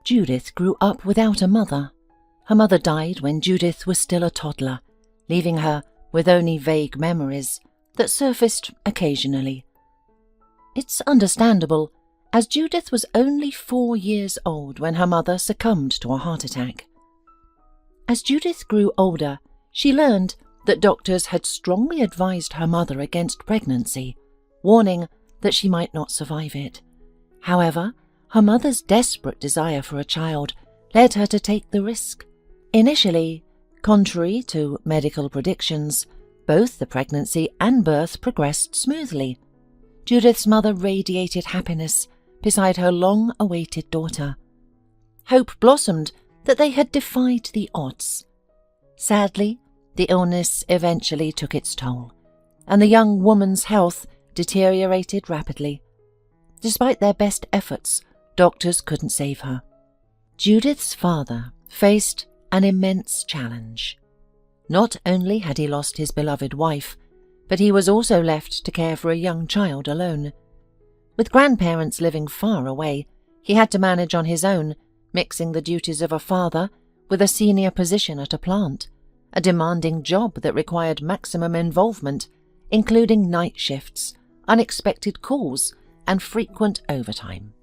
Judith grew up without a mother. Her mother died when Judith was still a toddler, leaving her with only vague memories that surfaced occasionally. It's understandable, as Judith was only 4 years old when her mother succumbed to a heart attack. As Judith grew older, she learned that doctors had strongly advised her mother against pregnancy, warning that she might not survive it. However, her mother's desperate desire for a child led her to take the risk. Initially, contrary to medical predictions, both the pregnancy and birth progressed smoothly. Judith's mother radiated happiness beside her long-awaited daughter. Hope blossomed that they had defied the odds. Sadly, the illness eventually took its toll, and the young woman's health deteriorated rapidly. Despite their best efforts, doctors couldn't save her. Judith's father faced an immense challenge. Not only had he lost his beloved wife, but he was also left to care for a young child alone. With grandparents living far away, he had to manage on his own, mixing the duties of a father with a senior position at a plant, a demanding job that required maximum involvement, including night shifts, unexpected calls, and frequent overtime.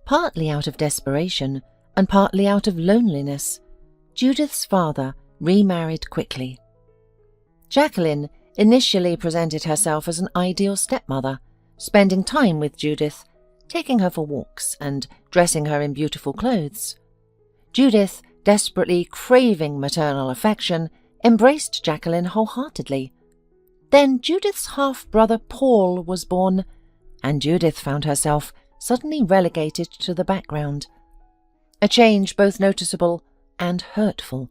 Partly out of desperation and partly out of loneliness, Judith's father remarried quickly. Jacqueline initially presented herself as an ideal stepmother, spending time with Judith, taking her for walks and dressing her in beautiful clothes. Judith, desperately craving maternal affection, embraced Jacqueline wholeheartedly. Then Judith's half-brother Paul was born, and Judith found herself suddenly relegated to the background. A change both noticeable and hurtful.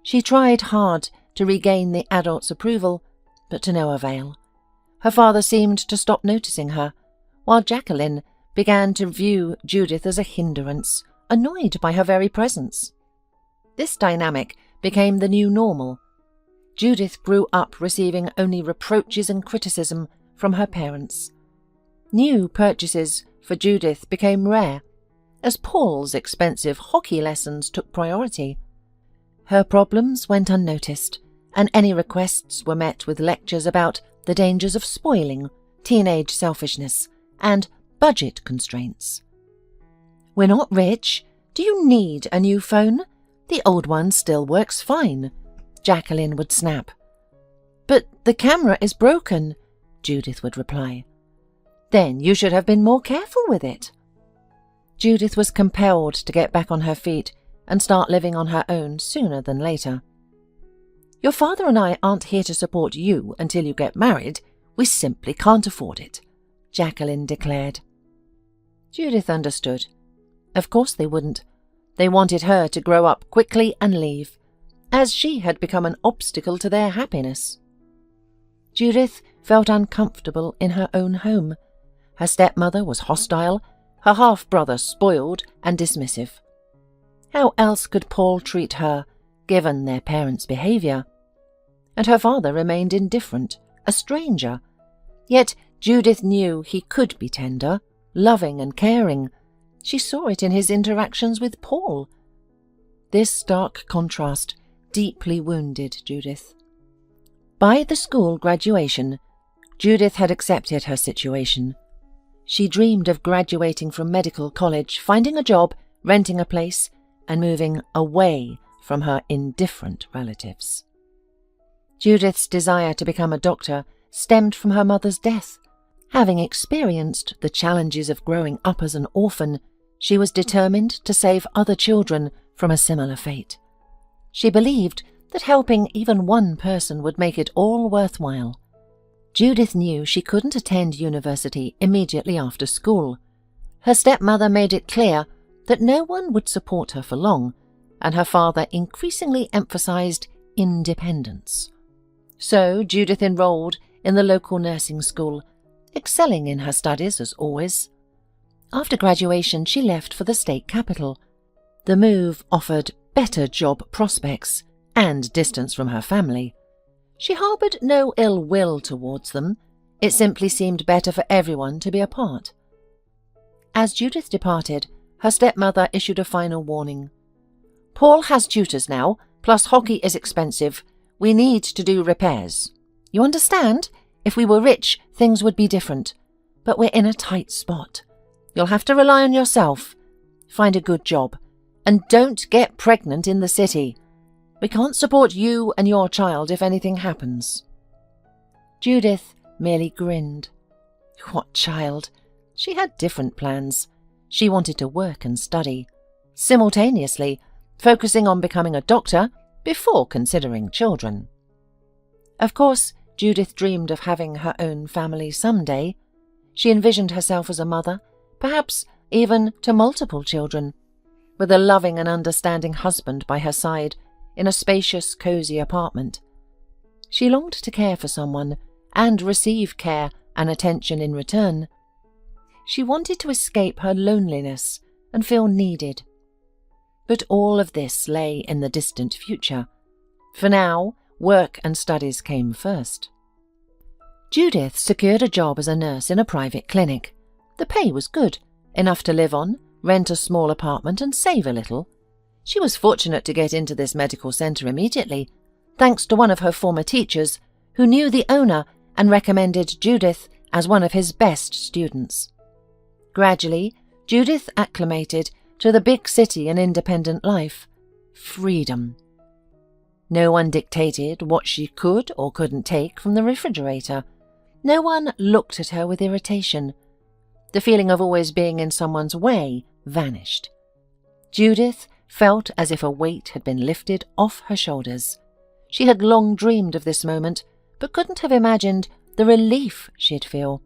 She tried hard to regain the adult's approval, but to no avail. Her father seemed to stop noticing her, while Jacqueline began to view Judith as a hindrance, annoyed by her very presence. This dynamic became the new normal. Judith grew up receiving only reproaches and criticism from her parents. New purchases for Judith became rare, as Paul's expensive hockey lessons took priority. Her problems went unnoticed, and any requests were met with lectures about the dangers of spoiling, teenage selfishness, and budget constraints. "We're not rich. Do you need a new phone? The old one still works fine," Jacqueline would snap. "But the camera is broken," Judith would reply. "Then you should have been more careful with it." Judith was compelled to get back on her feet and start living on her own sooner than later. "Your father and I aren't here to support you until you get married. We simply can't afford it," Jacqueline declared. Judith understood. Of course they wouldn't. They wanted her to grow up quickly and leave, as she had become an obstacle to their happiness. Judith felt uncomfortable in her own home. Her stepmother was hostile, her half-brother spoiled and dismissive. How else could Paul treat her, given their parents' behaviour? And her father remained indifferent, a stranger. Yet Judith knew he could be tender, loving and caring. She saw it in his interactions with Paul. This stark contrast deeply wounded Judith. By the school graduation, Judith had accepted her situation. She dreamed of graduating from medical college, finding a job, renting a place, and moving away from her indifferent relatives. Judith's desire to become a doctor stemmed from her mother's death. Having experienced the challenges of growing up as an orphan, she was determined to save other children from a similar fate. She believed that helping even one person would make it all worthwhile. Judith knew she couldn't attend university immediately after school. Her stepmother made it clear that no one would support her for long, and her father increasingly emphasized independence. So Judith enrolled in the local nursing school, excelling in her studies as always. After graduation, she left for the state capital. The move offered better job prospects and distance from her family. She harboured no ill will towards them. It simply seemed better for everyone to be apart. As Judith departed, her stepmother issued a final warning. "Paul has tutors now, plus hockey is expensive. We need to do repairs. You understand? If we were rich, things would be different. But we're in a tight spot. You'll have to rely on yourself. Find a good job. And don't get pregnant in the city. We can't support you and your child if anything happens." Judith merely grinned. What child? She had different plans. She wanted to work and study, simultaneously focusing on becoming a doctor before considering children. Of course, Judith dreamed of having her own family someday. She envisioned herself as a mother, perhaps even to multiple children, with a loving and understanding husband by her side in a spacious, cosy apartment. She longed to care for someone and receive care and attention in return. She wanted to escape her loneliness and feel needed. But all of this lay in the distant future. For now, work and studies came first. Judith secured a job as a nurse in a private clinic. The pay was good, enough to live on, rent a small apartment and save a little. She was fortunate to get into this medical centre immediately, thanks to one of her former teachers who knew the owner and recommended Judith as one of his best students. Gradually, Judith acclimated to the big city and independent life. Freedom. No one dictated what she could or couldn't take from the refrigerator. No one looked at her with irritation. The feeling of always being in someone's way vanished. Judith felt as if a weight had been lifted off her shoulders. She had long dreamed of this moment, but couldn't have imagined the relief she'd feel.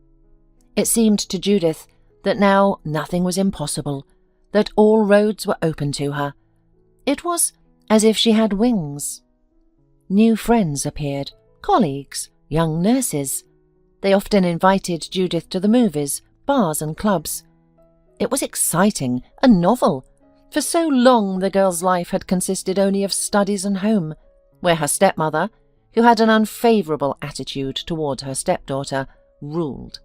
It seemed to Judith that now nothing was impossible, that all roads were open to her. It was as if she had wings. New friends appeared, colleagues, young nurses. They often invited Judith to the movies, bars and clubs. It was exciting and novel. For so long the girl's life had consisted only of studies and home, where her stepmother, who had an unfavourable attitude toward her stepdaughter, ruled.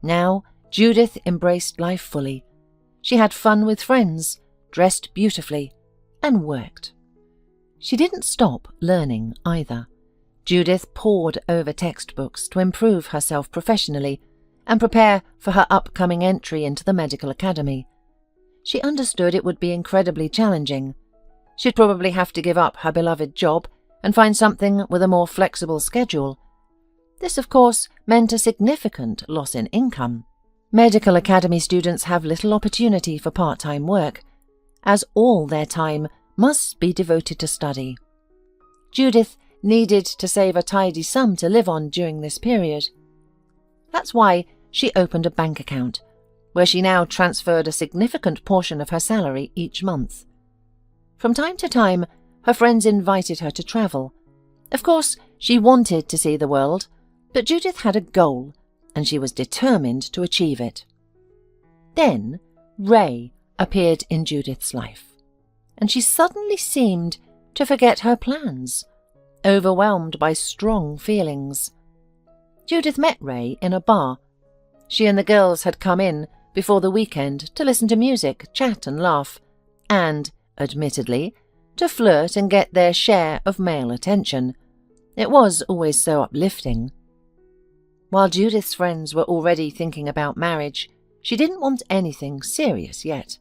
Now Judith embraced life fully. She had fun with friends, dressed beautifully, and worked. She didn't stop learning either. Judith pored over textbooks to improve herself professionally and prepare for her upcoming entry into the medical academy. She understood it would be incredibly challenging. She'd probably have to give up her beloved job and find something with a more flexible schedule. This, of course, meant a significant loss in income. Medical academy students have little opportunity for part-time work, as all their time must be devoted to study. Judith needed to save a tidy sum to live on during this period. That's why she opened a bank account, where she now transferred a significant portion of her salary each month. From time to time, her friends invited her to travel. Of course, she wanted to see the world, but Judith had a goal, and she was determined to achieve it. Then Ray appeared in Judith's life, and she suddenly seemed to forget her plans, overwhelmed by strong feelings. Judith met Ray in a bar. She and the girls had come in before the weekend to listen to music, chat and laugh, and, admittedly, to flirt and get their share of male attention. It was always so uplifting. While Judith's friends were already thinking about marriage, she didn't want anything serious yet.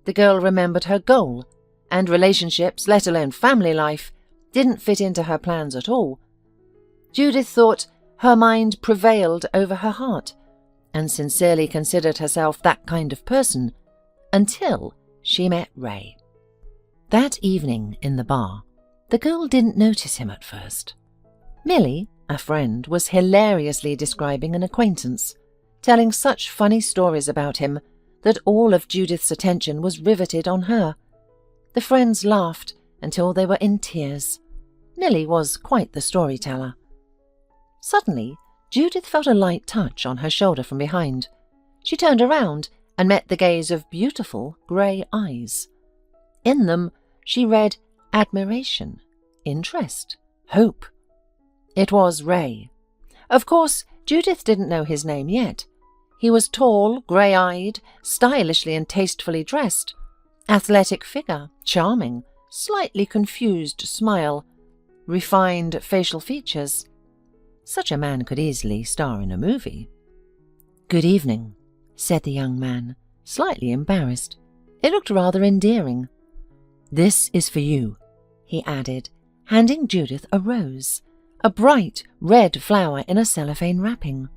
The girl remembered her goal, and relationships, let alone family life, didn't fit into her plans at all. Judith thought her mind prevailed over her heart, and sincerely considered herself that kind of person, until she met Ray. That evening in the bar, the girl didn't notice him at first. Millie, a friend, was hilariously describing an acquaintance, telling such funny stories about him that all of Judith's attention was riveted on her. The friends laughed until they were in tears. Millie was quite the storyteller. Suddenly, Judith felt a light touch on her shoulder from behind. She turned around and met the gaze of beautiful grey eyes. In them, she read admiration, interest, hope. It was Ray. Of course, Judith didn't know his name yet. He was tall, grey-eyed, stylishly and tastefully dressed. Athletic figure, charming, slightly confused smile, refined facial features. Such a man could easily star in a movie. "Good evening," said the young man, slightly embarrassed. It looked rather endearing. "This is for you," he added, handing Judith a rose, a bright red flower in a cellophane wrapping.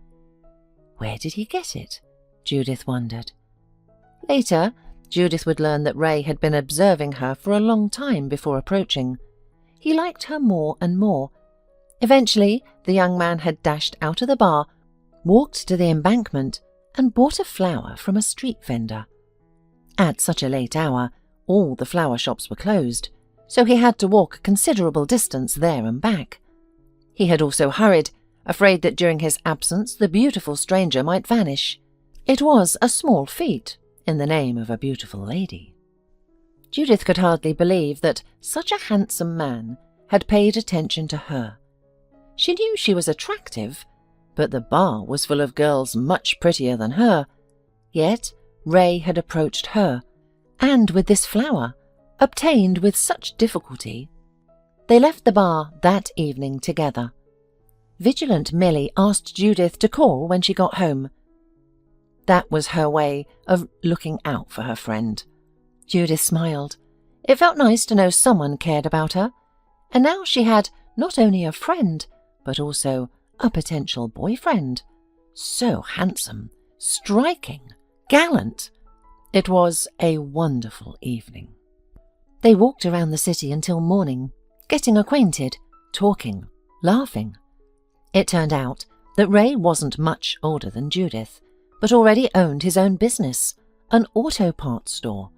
Where did he get it? Judith wondered. Later, Judith would learn that Ray had been observing her for a long time before approaching. He liked her more and more. Eventually, the young man had dashed out of the bar, walked to the embankment, and bought a flower from a street vendor. At such a late hour, all the flower shops were closed, so he had to walk a considerable distance there and back. He had also hurried, afraid that during his absence the beautiful stranger might vanish. It was a small feat, in the name of a beautiful lady. Judith could hardly believe that such a handsome man had paid attention to her. She knew she was attractive, but the bar was full of girls much prettier than her. Yet Ray had approached her, and with this flower, obtained with such difficulty. They left the bar that evening together. Vigilant Millie asked Judith to call when she got home. That was her way of looking out for her friend. Judith smiled. It felt nice to know someone cared about her, and now she had not only a friend, but also a potential boyfriend. So handsome, striking, gallant. It was a wonderful evening. They walked around the city until morning, getting acquainted, talking, laughing. It turned out that Ray wasn't much older than Judith, but already owned his own business, an auto parts store.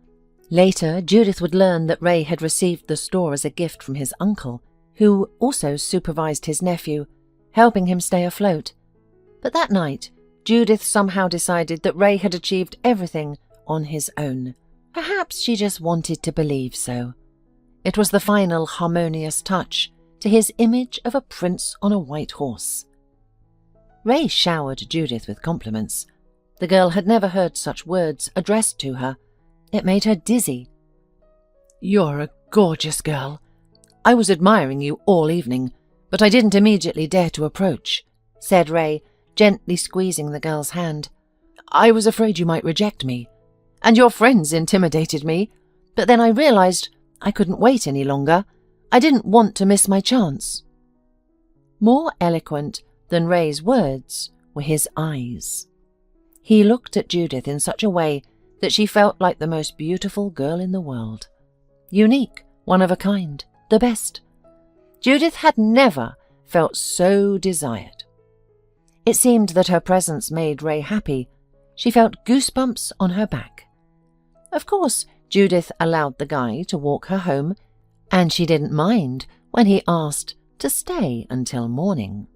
Later, Judith would learn that Ray had received the store as a gift from his uncle, who also supervised his nephew, helping him stay afloat. But that night, Judith somehow decided that Ray had achieved everything on his own. Perhaps she just wanted to believe so. It was the final harmonious touch to his image of a prince on a white horse. Ray showered Judith with compliments. The girl had never heard such words addressed to her. It made her dizzy. "You're a gorgeous girl. I was admiring you all evening, but I didn't immediately dare to approach," said Ray, gently squeezing the girl's hand. "I was afraid you might reject me, and your friends intimidated me, but then I realized I couldn't wait any longer. I didn't want to miss my chance." More eloquent than Ray's words were his eyes. He looked at Judith in such a way that she felt like the most beautiful girl in the world. Unique, one of a kind, the best. Judith had never felt so desired. It seemed that her presence made Ray happy. She felt goosebumps on her back. Of course, Judith allowed the guy to walk her home, and she didn't mind when he asked to stay until morning.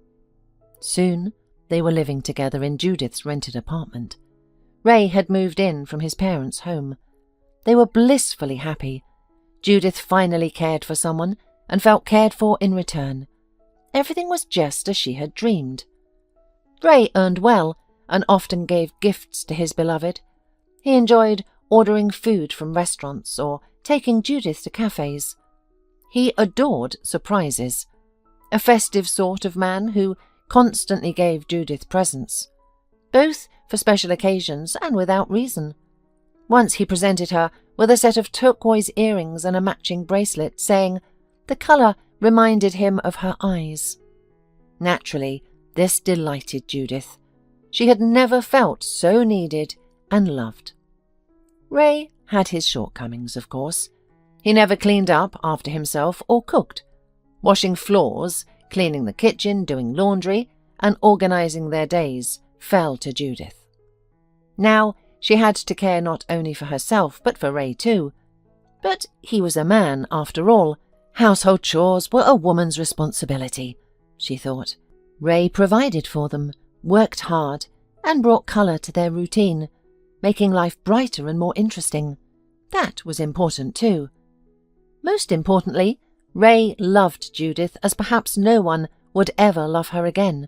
Soon, they were living together in Judith's rented apartment. Ray had moved in from his parents' home. They were blissfully happy. Judith finally cared for someone and felt cared for in return. Everything was just as she had dreamed. Ray earned well and often gave gifts to his beloved. He enjoyed ordering food from restaurants or taking Judith to cafes. He adored surprises, a festive sort of man who constantly gave Judith presents, both for special occasions and without reason. Once he presented her with a set of turquoise earrings and a matching bracelet, saying the colour reminded him of her eyes. Naturally, this delighted Judith. She had never felt so needed and loved. Ray had his shortcomings, of course. He never cleaned up after himself or cooked. Washing floors, cleaning the kitchen, doing laundry, and organising their days fell to Judith. Now she had to care not only for herself but for Ray too. But he was a man, after all. Household chores were a woman's responsibility, she thought. Ray provided for them, worked hard, and brought colour to their routine, making life brighter and more interesting. That was important too. Most importantly, Ray loved Judith as perhaps no one would ever love her again.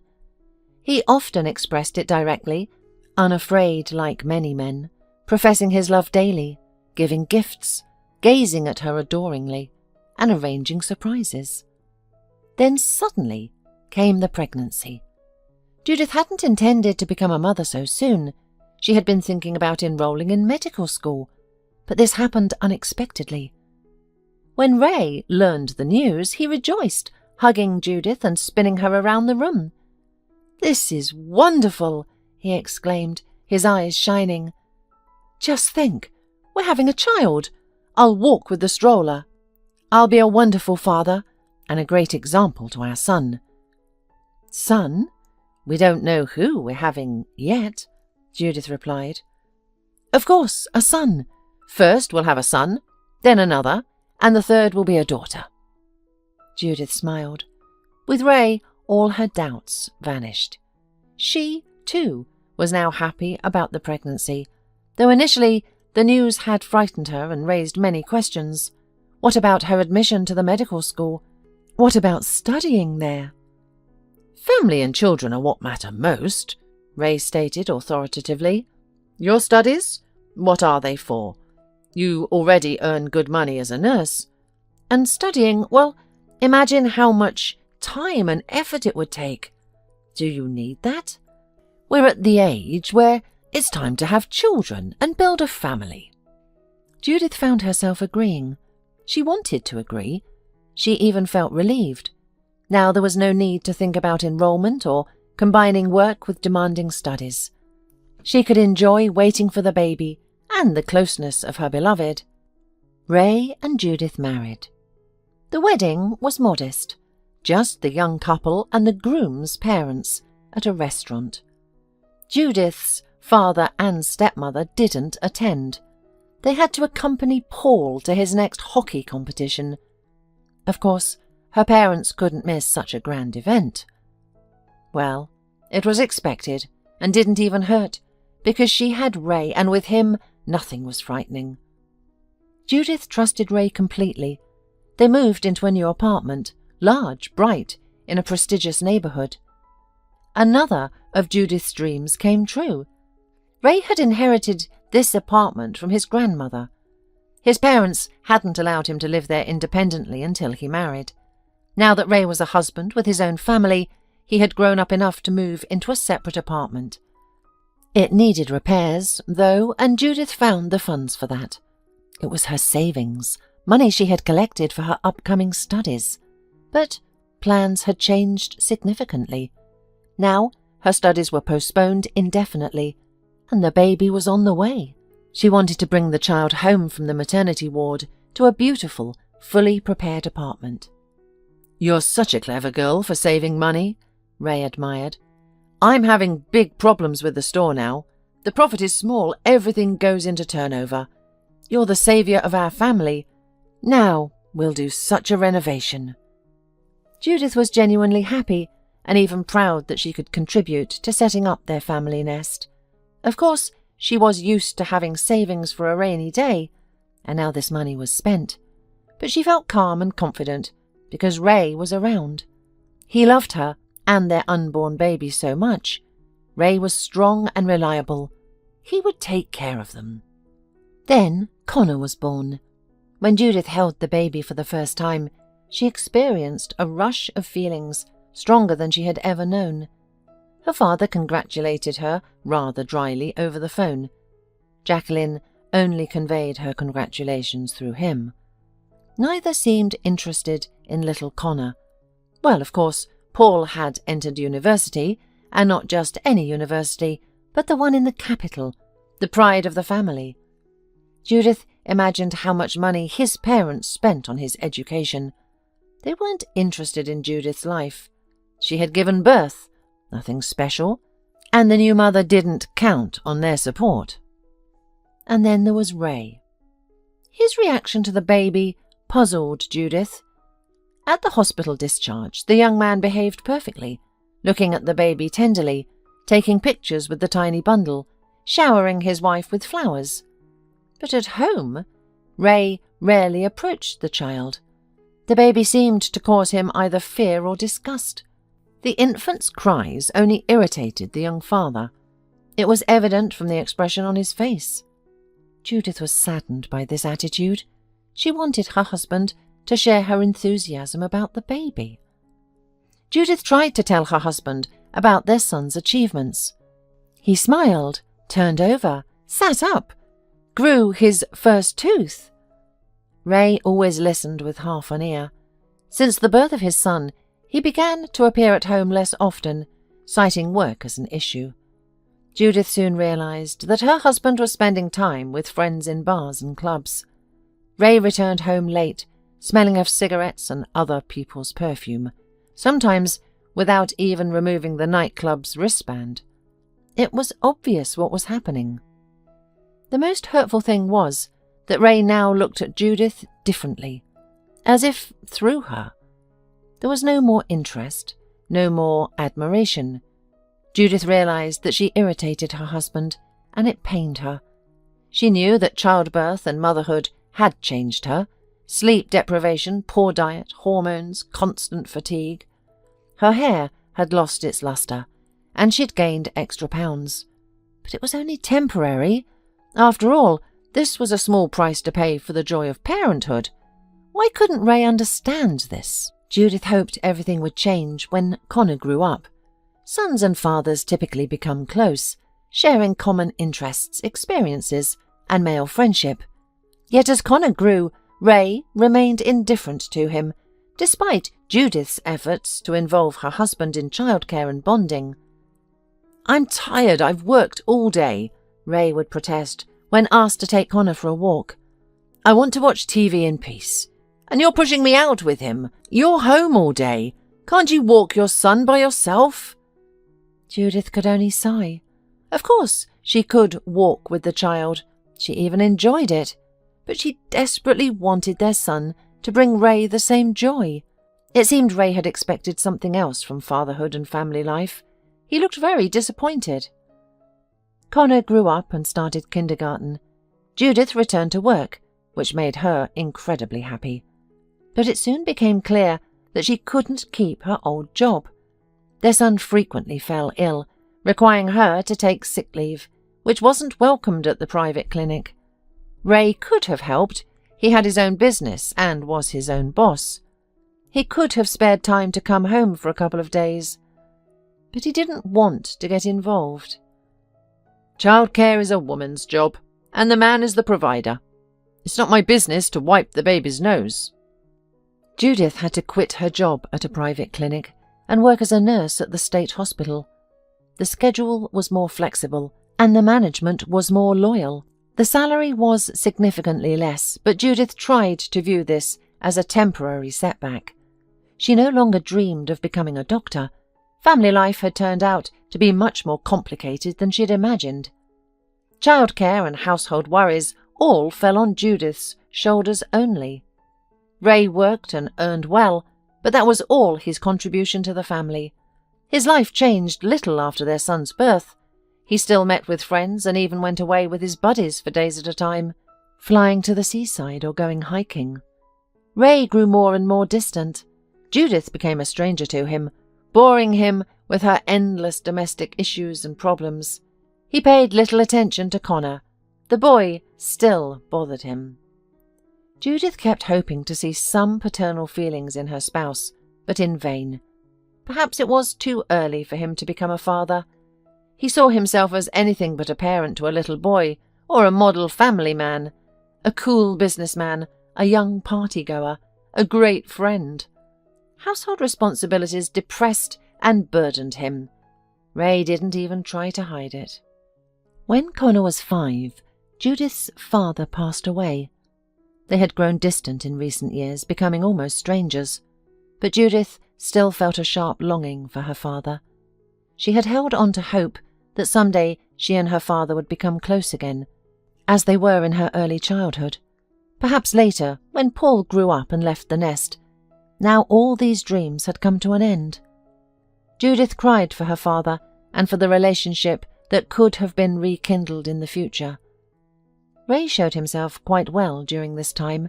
He often expressed it directly, unafraid like many men, professing his love daily, giving gifts, gazing at her adoringly, and arranging surprises. Then suddenly came the pregnancy. Judith hadn't intended to become a mother so soon. She had been thinking about enrolling in medical school, but this happened unexpectedly. When Ray learned the news, he rejoiced, hugging Judith and spinning her around the room. "This is wonderful," he exclaimed, his eyes shining. "Just think, we're having a child. I'll walk with the stroller. I'll be a wonderful father and a great example to our son." "Son? We don't know who we're having yet," Judith replied. "Of course, a son. First we'll have a son, then another, and the third will be a daughter." Judith smiled. With Ray, all her doubts vanished. She, too, was now happy about the pregnancy, though initially the news had frightened her and raised many questions. What about her admission to the medical school? What about studying there? "Family and children are what matter most," Ray stated authoritatively. "Your studies? What are they for? You already earn good money as a nurse. And studying, well, imagine how much time and effort it would take. Do you need that? We're at the age where it's time to have children and build a family." Judith found herself agreeing. She wanted to agree. She even felt relieved. Now there was no need to think about enrollment or combining work with demanding studies. She could enjoy waiting for the baby and the closeness of her beloved. Ray and Judith married. The wedding was modest, just the young couple and the groom's parents at a restaurant. Judith's father and stepmother didn't attend. They had to accompany Paul to his next hockey competition. Of course, her parents couldn't miss such a grand event. Well, it was expected and didn't even hurt, because she had Ray, and with him nothing was frightening. Judith trusted Ray completely. They moved into a new apartment, large, bright, in a prestigious neighborhood. Another of Judith's dreams came true. Ray had inherited this apartment from his grandmother. His parents hadn't allowed him to live there independently until he married. Now that Ray was a husband with his own family, he had grown up enough to move into a separate apartment. It needed repairs, though, and Judith found the funds for that. It was her savings, money she had collected for her upcoming studies. But plans had changed significantly. Now her studies were postponed indefinitely, and the baby was on the way. She wanted to bring the child home from the maternity ward to a beautiful, fully prepared apartment. "You're such a clever girl for saving money," Ray admired. "I'm having big problems with the store now. The profit is small, everything goes into turnover. You're the saviour of our family. Now we'll do such a renovation." Judith was genuinely happy and even proud that she could contribute to setting up their family nest. Of course, she was used to having savings for a rainy day, and now this money was spent. But she felt calm and confident because Ray was around. He loved her and their unborn baby so much. Ray was strong and reliable. He would take care of them. Then Connor was born. When Judith held the baby for the first time, she experienced a rush of feelings stronger than she had ever known. Her father congratulated her rather dryly over the phone. Jacqueline only conveyed her congratulations through him. Neither seemed interested in little Connor. Well, of course, Paul had entered university, and not just any university, but the one in the capital, the pride of the family. Judith imagined how much money his parents spent on his education. They weren't interested in Judith's life. She had given birth, nothing special, and the new mother didn't count on their support. And then there was Ray. His reaction to the baby puzzled Judith. At the hospital discharge, the young man behaved perfectly, looking at the baby tenderly, taking pictures with the tiny bundle, showering his wife with flowers. But at home, Ray rarely approached the child. The baby seemed to cause him either fear or disgust. The infant's cries only irritated the young father. It was evident from the expression on his face. Judith was saddened by this attitude. She wanted her husband to share her enthusiasm about the baby. Judith tried to tell her husband about their son's achievements. He smiled, turned over, sat up, grew his first tooth. Ray always listened with half an ear. Since the birth of his son, he began to appear at home less often, citing work as an issue. Judith soon realized that her husband was spending time with friends in bars and clubs. Ray returned home late, smelling of cigarettes and other people's perfume, sometimes without even removing the nightclub's wristband. It was obvious what was happening. The most hurtful thing was that Ray now looked at Judith differently, as if through her. There was no more interest, no more admiration. Judith realized that she irritated her husband, and it pained her. She knew that childbirth and motherhood had changed her. Sleep deprivation, poor diet, hormones, constant fatigue. Her hair had lost its luster, and she'd gained extra pounds. But it was only temporary. After all, this was a small price to pay for the joy of parenthood. Why couldn't Ray understand this? Judith hoped everything would change when Connor grew up. Sons and fathers typically become close, sharing common interests, experiences, and male friendship. Yet as Connor grew, Ray remained indifferent to him, despite Judith's efforts to involve her husband in childcare and bonding. "I'm tired, I've worked all day," Ray would protest when asked to take Connor for a walk. "I want to watch TV in peace. And you're pushing me out with him. You're home all day. Can't you walk your son by yourself?" Judith could only sigh. Of course, she could walk with the child. She even enjoyed it. But she desperately wanted their son to bring Ray the same joy. It seemed Ray had expected something else from fatherhood and family life. He looked very disappointed. Connor grew up and started kindergarten. Judith returned to work, which made her incredibly happy. But it soon became clear that she couldn't keep her old job. Their son frequently fell ill, requiring her to take sick leave, which wasn't welcomed at the private clinic. Ray could have helped. He had his own business and was his own boss. He could have spared time to come home for a couple of days. But he didn't want to get involved. "Childcare is a woman's job, and the man is the provider. It's not my business to wipe the baby's nose." Judith had to quit her job at a private clinic and work as a nurse at the state hospital. The schedule was more flexible, and the management was more loyal. The salary was significantly less, but Judith tried to view this as a temporary setback. She no longer dreamed of becoming a doctor. Family life had turned out to be much more complicated than she'd imagined. Childcare and household worries all fell on Judith's shoulders only. Ray worked and earned well, but that was all his contribution to the family. His life changed little after their son's birth. He still met with friends and even went away with his buddies for days at a time, flying to the seaside or going hiking. Ray grew more and more distant. Judith became a stranger to him, boring him with her endless domestic issues and problems. He paid little attention to Connor. The boy still bothered him. Judith kept hoping to see some paternal feelings in her spouse, but in vain. Perhaps it was too early for him to become a father. He saw himself as anything but a parent to a little boy, or a model family man, a cool businessman, a young partygoer, a great friend. Household responsibilities depressed and burdened him. Ray didn't even try to hide it. When Connor was 5, Judith's father passed away. They had grown distant in recent years, becoming almost strangers. But Judith still felt a sharp longing for her father. She had held on to hope that someday she and her father would become close again, as they were in her early childhood. Perhaps later, when Paul grew up and left the nest. Now all these dreams had come to an end. Judith cried for her father and for the relationship that could have been rekindled in the future. Ray showed himself quite well during this time.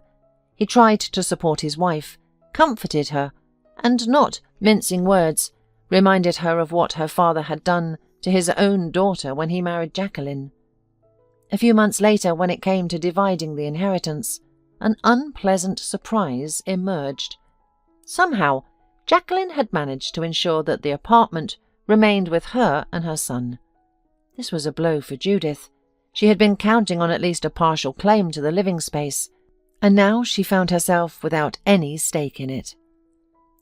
He tried to support his wife, comforted her, and not mincing words, reminded her of what her father had done to his own daughter when he married Jacqueline. A few months later, when it came to dividing the inheritance, an unpleasant surprise emerged. Somehow, Jacqueline had managed to ensure that the apartment remained with her and her son. This was a blow for Judith. She had been counting on at least a partial claim to the living space, and now she found herself without any stake in it.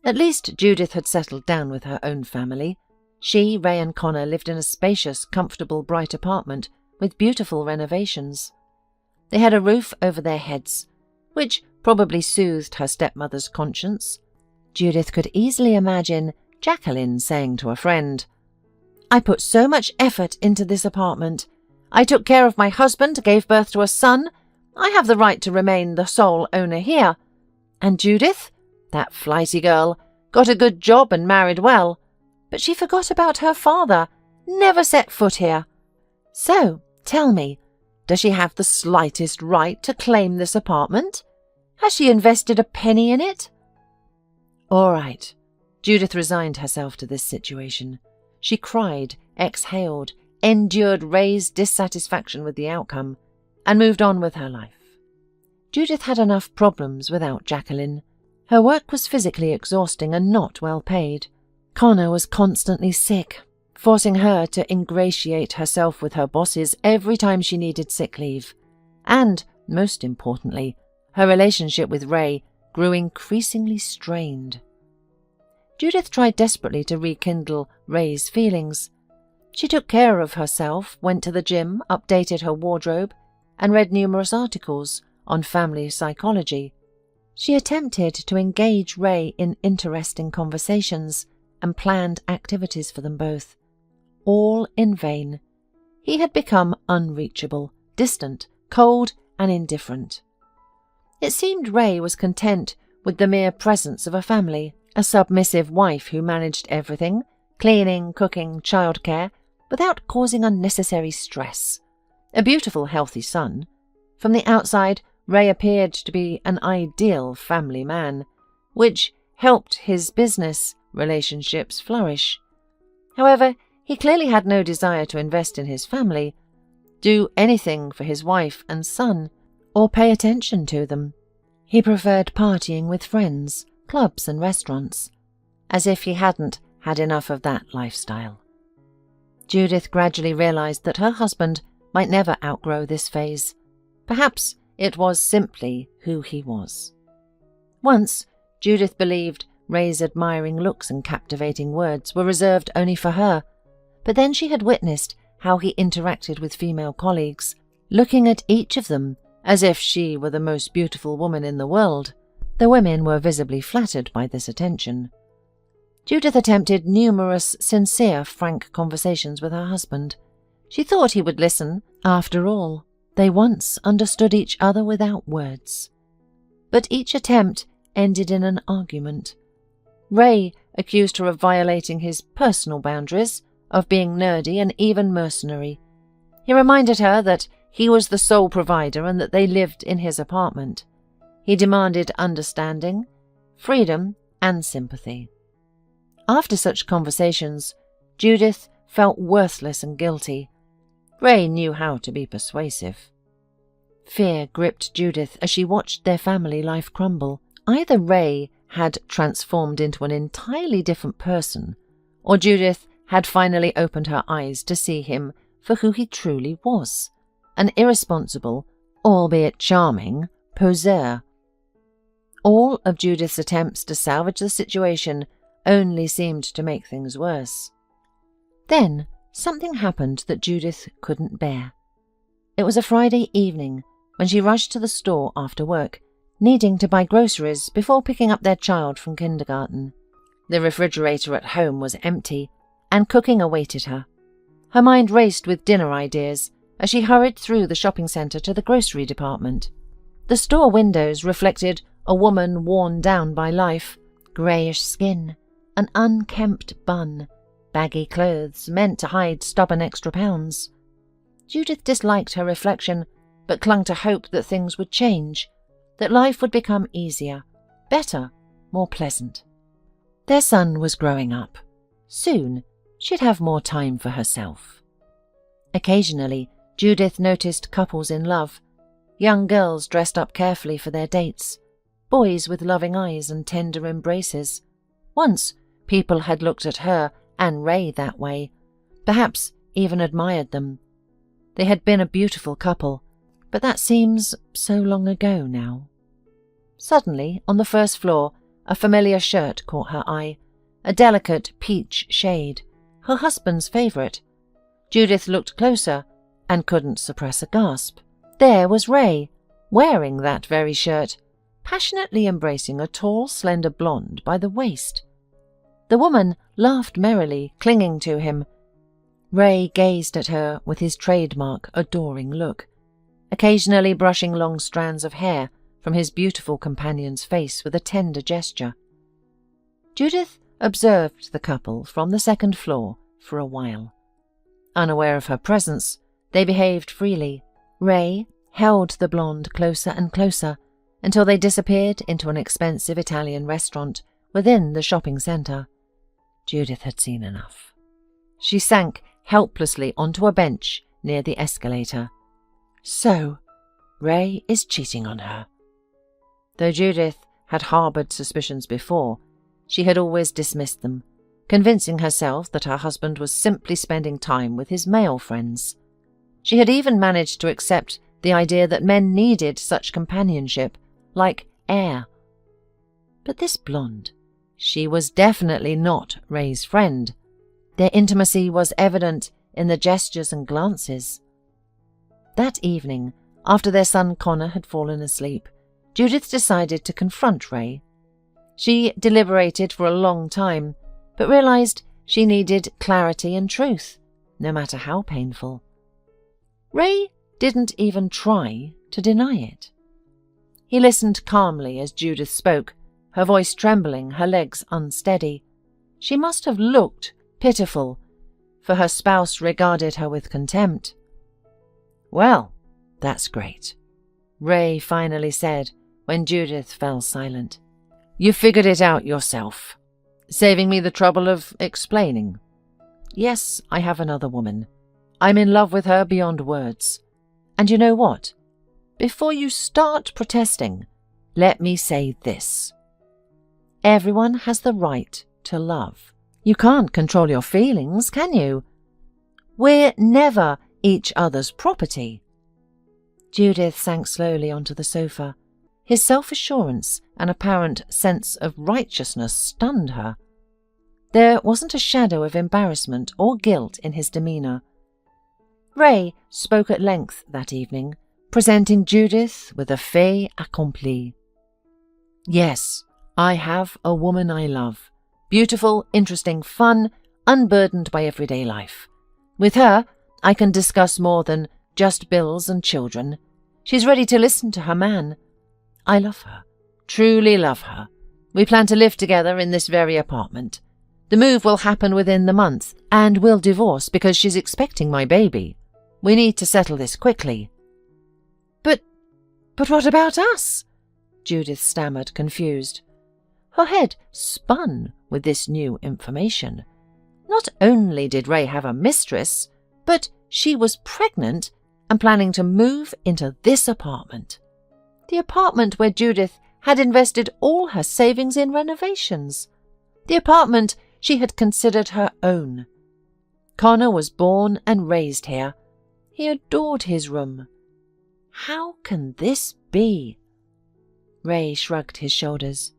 At least Judith had settled down with her own family. She, Ray and Connor lived in a spacious, comfortable, bright apartment with beautiful renovations. They had a roof over their heads, which probably soothed her stepmother's conscience. Judith could easily imagine Jacqueline saying to a friend, "I put so much effort into this apartment. I took care of my husband, gave birth to a son. I have the right to remain the sole owner here. And Judith, that flighty girl, got a good job and married well. But she forgot about her father, never set foot here. So, tell me, does she have the slightest right to claim this apartment? Has she invested a penny in it?" All right. Judith resigned herself to this situation. She cried, exhaled, endured Ray's dissatisfaction with the outcome, and moved on with her life. Judith had enough problems without Jacqueline. Her work was physically exhausting and not well paid. Connor was constantly sick, forcing her to ingratiate herself with her bosses every time she needed sick leave. And, most importantly, her relationship with Ray grew increasingly strained. Judith tried desperately to rekindle Ray's feelings. She took care of herself, went to the gym, updated her wardrobe, and read numerous articles on family psychology. She attempted to engage Ray in interesting conversations and planned activities for them both. All in vain. He had become unreachable, distant, cold, and indifferent. It seemed Ray was content with the mere presence of a family, a submissive wife who managed everything, cleaning, cooking, childcare, without causing unnecessary stress. A beautiful, healthy son. From the outside, Ray appeared to be an ideal family man, which helped his business relationships flourish. However, he clearly had no desire to invest in his family, do anything for his wife and son, or pay attention to them. He preferred partying with friends, clubs and restaurants, as if he hadn't had enough of that lifestyle. Judith gradually realized that her husband might never outgrow this phase. Perhaps it was simply who he was. Once, Judith believed Ray's admiring looks and captivating words were reserved only for her, but then she had witnessed how he interacted with female colleagues, looking at each of them as if she were the most beautiful woman in the world. The women were visibly flattered by this attention. Judith attempted numerous sincere, frank conversations with her husband. She thought he would listen. After all, they once understood each other without words. But each attempt ended in an argument. Ray accused her of violating his personal boundaries, of being nerdy and even mercenary. He reminded her that he was the sole provider and that they lived in his apartment. He demanded understanding, freedom, and sympathy. After such conversations, Judith felt worthless and guilty. Ray knew how to be persuasive. Fear gripped Judith as she watched their family life crumble. Either Ray had transformed into an entirely different person, or Judith had finally opened her eyes to see him for who he truly was, an irresponsible, albeit charming, poseur. All of Judith's attempts to salvage the situation only seemed to make things worse. Then something happened that Judith couldn't bear. It was a Friday evening when she rushed to the store after work, needing to buy groceries before picking up their child from kindergarten. The refrigerator at home was empty, and cooking awaited her. Her mind raced with dinner ideas as she hurried through the shopping centre to the grocery department. The store windows reflected a woman worn down by life, greyish skin, an unkempt bun, baggy clothes meant to hide stubborn extra pounds. Judith disliked her reflection, but clung to hope that things would change, that life would become easier, better, more pleasant. Their son was growing up. Soon, she'd have more time for herself. Occasionally, Judith noticed couples in love, young girls dressed up carefully for their dates, boys with loving eyes and tender embraces. Once, people had looked at her and Ray that way, perhaps even admired them. They had been a beautiful couple, but that seems so long ago now. Suddenly, on the first floor, a familiar shirt caught her eye, a delicate peach shade, her husband's favourite. Judith looked closer and couldn't suppress a gasp. There was Ray, wearing that very shirt, passionately embracing a tall, slender blonde by the waist. The woman laughed merrily, clinging to him. Ray gazed at her with his trademark adoring look, occasionally brushing long strands of hair from his beautiful companion's face with a tender gesture. Judith observed the couple from the second floor for a while. Unaware of her presence, they behaved freely. Ray held the blonde closer and closer until they disappeared into an expensive Italian restaurant within the shopping centre. Judith had seen enough. She sank helplessly onto a bench near the escalator. So, Ray is cheating on her. Though Judith had harboured suspicions before, she had always dismissed them, convincing herself that her husband was simply spending time with his male friends. She had even managed to accept the idea that men needed such companionship, like air. But this blonde, she was definitely not Ray's friend. Their intimacy was evident in the gestures and glances. That evening, after their son Connor had fallen asleep, Judith decided to confront Ray. She deliberated for a long time, but realized she needed clarity and truth, no matter how painful. Ray didn't even try to deny it. He listened calmly as Judith spoke, her voice trembling, her legs unsteady. She must have looked pitiful, for her spouse regarded her with contempt. "Well, that's great," Ray finally said when Judith fell silent. "You figured it out yourself, saving me the trouble of explaining. Yes, I have another woman. I'm in love with her beyond words. And you know what? Before you start protesting, let me say this. Everyone has the right to love. You can't control your feelings, can you? We're never each other's property." Judith sank slowly onto the sofa. His self-assurance and apparent sense of righteousness stunned her. There wasn't a shadow of embarrassment or guilt in his demeanour. Ray spoke at length that evening, presenting Judith with a fait accompli. "Yes, I have a woman I love. Beautiful, interesting, fun, unburdened by everyday life. With her, I can discuss more than just bills and children. She's ready to listen to her man. I love her, truly love her. We plan to live together in this very apartment. The move will happen within the month, and we'll divorce because she's expecting my baby. We need to settle this quickly." But what about us?" Judith stammered, confused. Her head spun with this new information. Not only did Ray have a mistress, but she was pregnant and planning to move into this apartment. The apartment where Judith had invested all her savings in renovations. The apartment she had considered her own. Connor was born and raised here. He adored his room. How can this be? Ray shrugged his shoulders.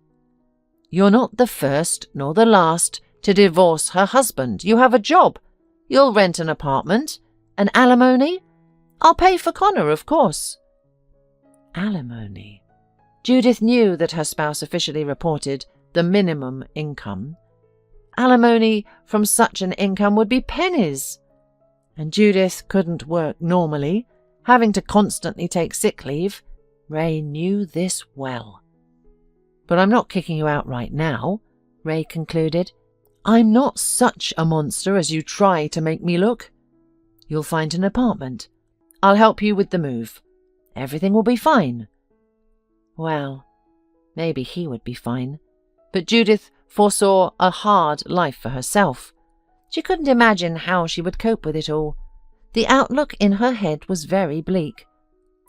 "You're not the first nor the last to divorce her husband. You have a job. You'll rent an apartment. An alimony? I'll pay for Connor, of course." Alimony. Judith knew that her spouse officially reported the minimum income. Alimony from such an income would be pennies. And Judith couldn't work normally, having to constantly take sick leave. Ray knew this well. "But I'm not kicking you out right now," Ray concluded. "I'm not such a monster as you try to make me look. You'll find an apartment. I'll help you with the move. Everything will be fine." Well, maybe he would be fine, but Judith foresaw a hard life for herself. She couldn't imagine how she would cope with it all. The outlook in her head was very bleak.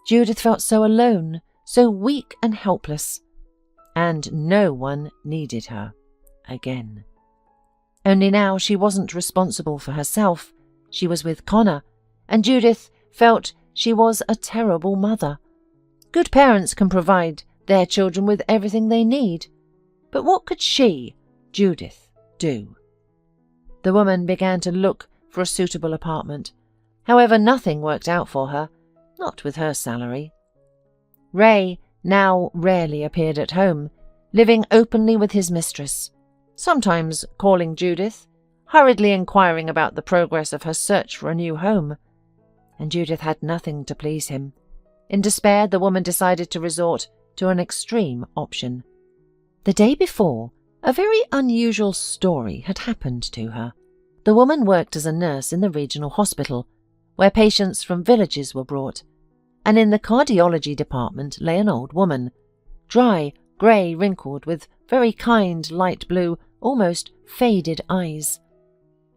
Judith felt so alone, so weak and helpless. And no one needed her again. Only now she wasn't responsible for herself. She was with Connor, and Judith felt she was a terrible mother. Good parents can provide their children with everything they need. But what could she, Judith, do? The woman began to look for a suitable apartment. However, nothing worked out for her, not with her salary. Ray now rarely appeared at home, living openly with his mistress, sometimes calling Judith, hurriedly inquiring about the progress of her search for a new home. And Judith had nothing to please him. In despair, the woman decided to resort to an extreme option. The day before, a very unusual story had happened to her. The woman worked as a nurse in the regional hospital, where patients from villages were brought, and in the cardiology department lay an old woman, dry, grey, wrinkled, with very kind light blue, almost faded eyes.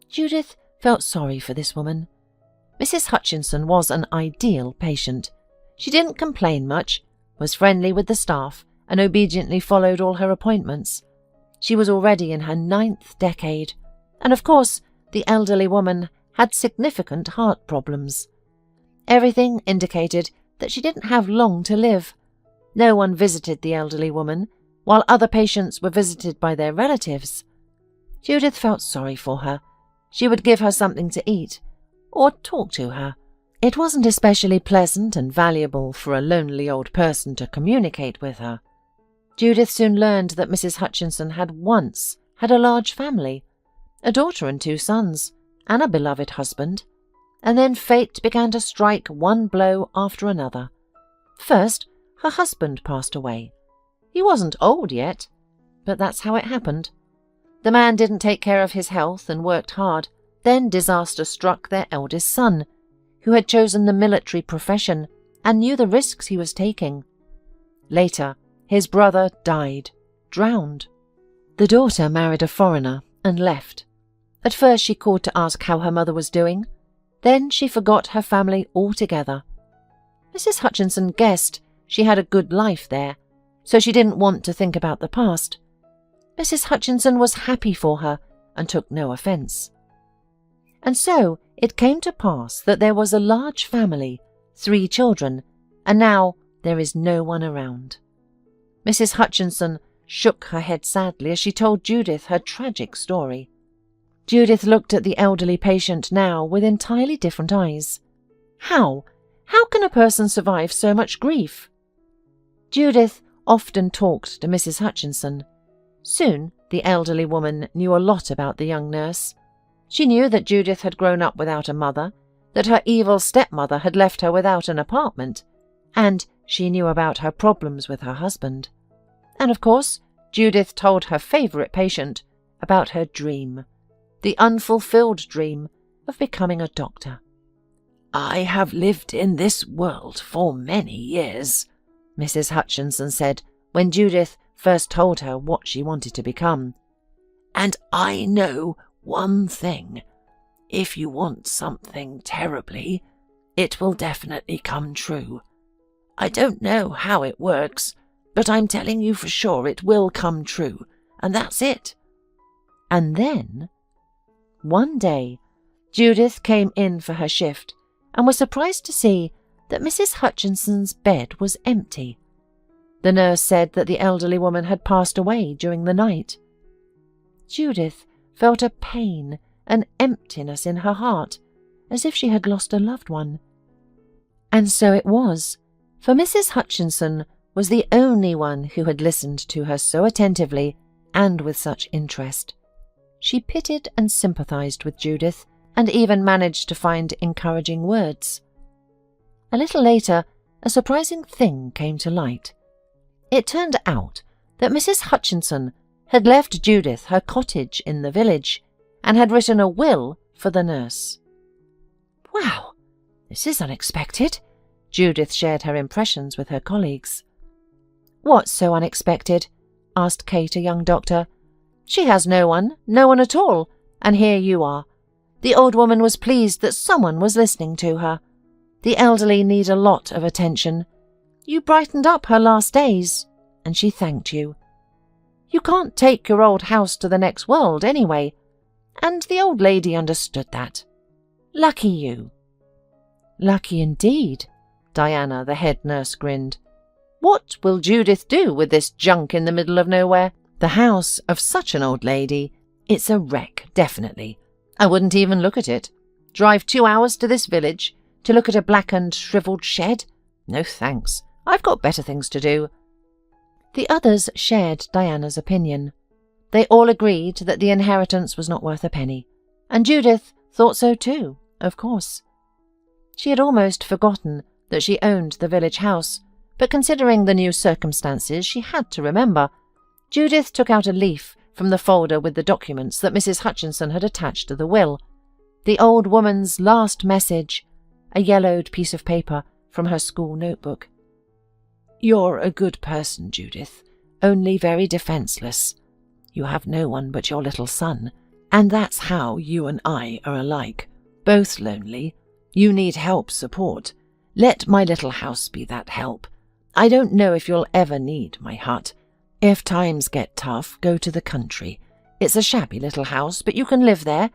Judith felt sorry for this woman. Mrs. Hutchinson was an ideal patient. She didn't complain much, was friendly with the staff, and obediently followed all her appointments. She was already in her 9th decade, and of course the elderly woman had significant heart problems. Everything indicated that she didn't have long to live. No one visited the elderly woman, while other patients were visited by their relatives. Judith felt sorry for her. She would give her something to eat, or talk to her. It wasn't especially pleasant and valuable for a lonely old person to communicate with her. Judith soon learned that Mrs. Hutchinson had once had a large family, a daughter and 2 sons, and a beloved husband, and then fate began to strike one blow after another. First, her husband passed away. He wasn't old yet, but that's how it happened. The man didn't take care of his health and worked hard. Then disaster struck their eldest son, who had chosen the military profession and knew the risks he was taking. Later, his brother died, drowned. The daughter married a foreigner and left. At first she called to ask how her mother was doing. Then she forgot her family altogether. Mrs. Hutchinson guessed she had a good life there, so she didn't want to think about the past. Mrs. Hutchinson was happy for her and took no offence. And so it came to pass that there was a large family, 3 children, and now there is no one around. Mrs. Hutchinson shook her head sadly as she told Judith her tragic story. Judith looked at the elderly patient now with entirely different eyes. How can a person survive so much grief? Judith often talked to Mrs. Hutchinson. Soon the elderly woman knew a lot about the young nurse. She knew that Judith had grown up without a mother, that her evil stepmother had left her without an apartment, and she knew about her problems with her husband. And of course, Judith told her favourite patient about her dream, the unfulfilled dream of becoming a doctor. "I have lived in this world for many years," Mrs. Hutchinson said when Judith first told her what she wanted to become. "And I know one thing. If you want something terribly, it will definitely come true. I don't know how it works, but I'm telling you for sure it will come true, and that's it." And then, one day, Judith came in for her shift and was surprised to see that Mrs. Hutchinson's bed was empty. The nurse said that the elderly woman had passed away during the night. Judith felt a pain, an emptiness in her heart, as if she had lost a loved one. And so it was, for Mrs. Hutchinson was the only one who had listened to her so attentively and with such interest. She pitied and sympathized with Judith, and even managed to find encouraging words. A little later, a surprising thing came to light. It turned out that Mrs. Hutchinson had left Judith her cottage in the village and had written a will for the nurse. "Wow, this is unexpected," Judith shared her impressions with her colleagues. "What's so unexpected?" asked Kate, a young doctor. "She has no one at all, and here you are, The old woman was pleased that someone was listening to her. The elderly need a lot of attention. You brightened up her last days, and she thanked you. You can't take your old house to the next world anyway, and the old lady understood that. Lucky you. Lucky indeed, Diana, the head nurse, grinned. What will Judith do with this junk in the middle of nowhere? The house of such an old lady, it's a wreck, definitely. I wouldn't even look at it. Drive 2 hours to this village to look at a blackened, shriveled shed? No thanks. I've got better things to do. The others shared Diana's opinion. They all agreed that the inheritance was not worth a penny, and Judith thought so too, of course. She had almost forgotten that she owned the village house, but considering the new circumstances, she had to remember. Judith took out a leaf from the folder with the documents that Mrs. Hutchinson had attached to the will. The old woman's last message, a yellowed piece of paper from her school notebook. You're a good person, Judith, only very defenceless. You have no one but your little son, and that's how you and I are alike, both lonely. You need help, support. Let my little house be that help. I don't know if you'll ever need my hut. If times get tough, go to the country. It's a shabby little house, but you can live there,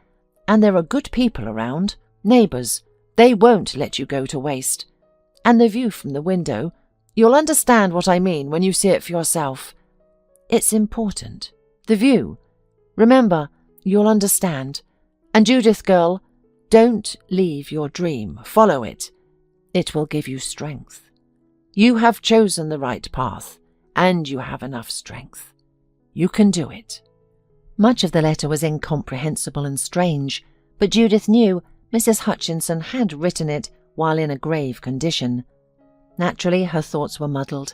and there are good people around, neighbours. They won't let you go to waste. And the view from the window, you'll understand what I mean when you see it for yourself. It's important. The view. Remember, you'll understand. And Judith, girl, don't leave your dream. Follow it. It will give you strength. You have chosen the right path, and you have enough strength. You can do it. Much of the letter was incomprehensible and strange, but Judith knew Mrs. Hutchinson had written it while in a grave condition. Naturally, her thoughts were muddled.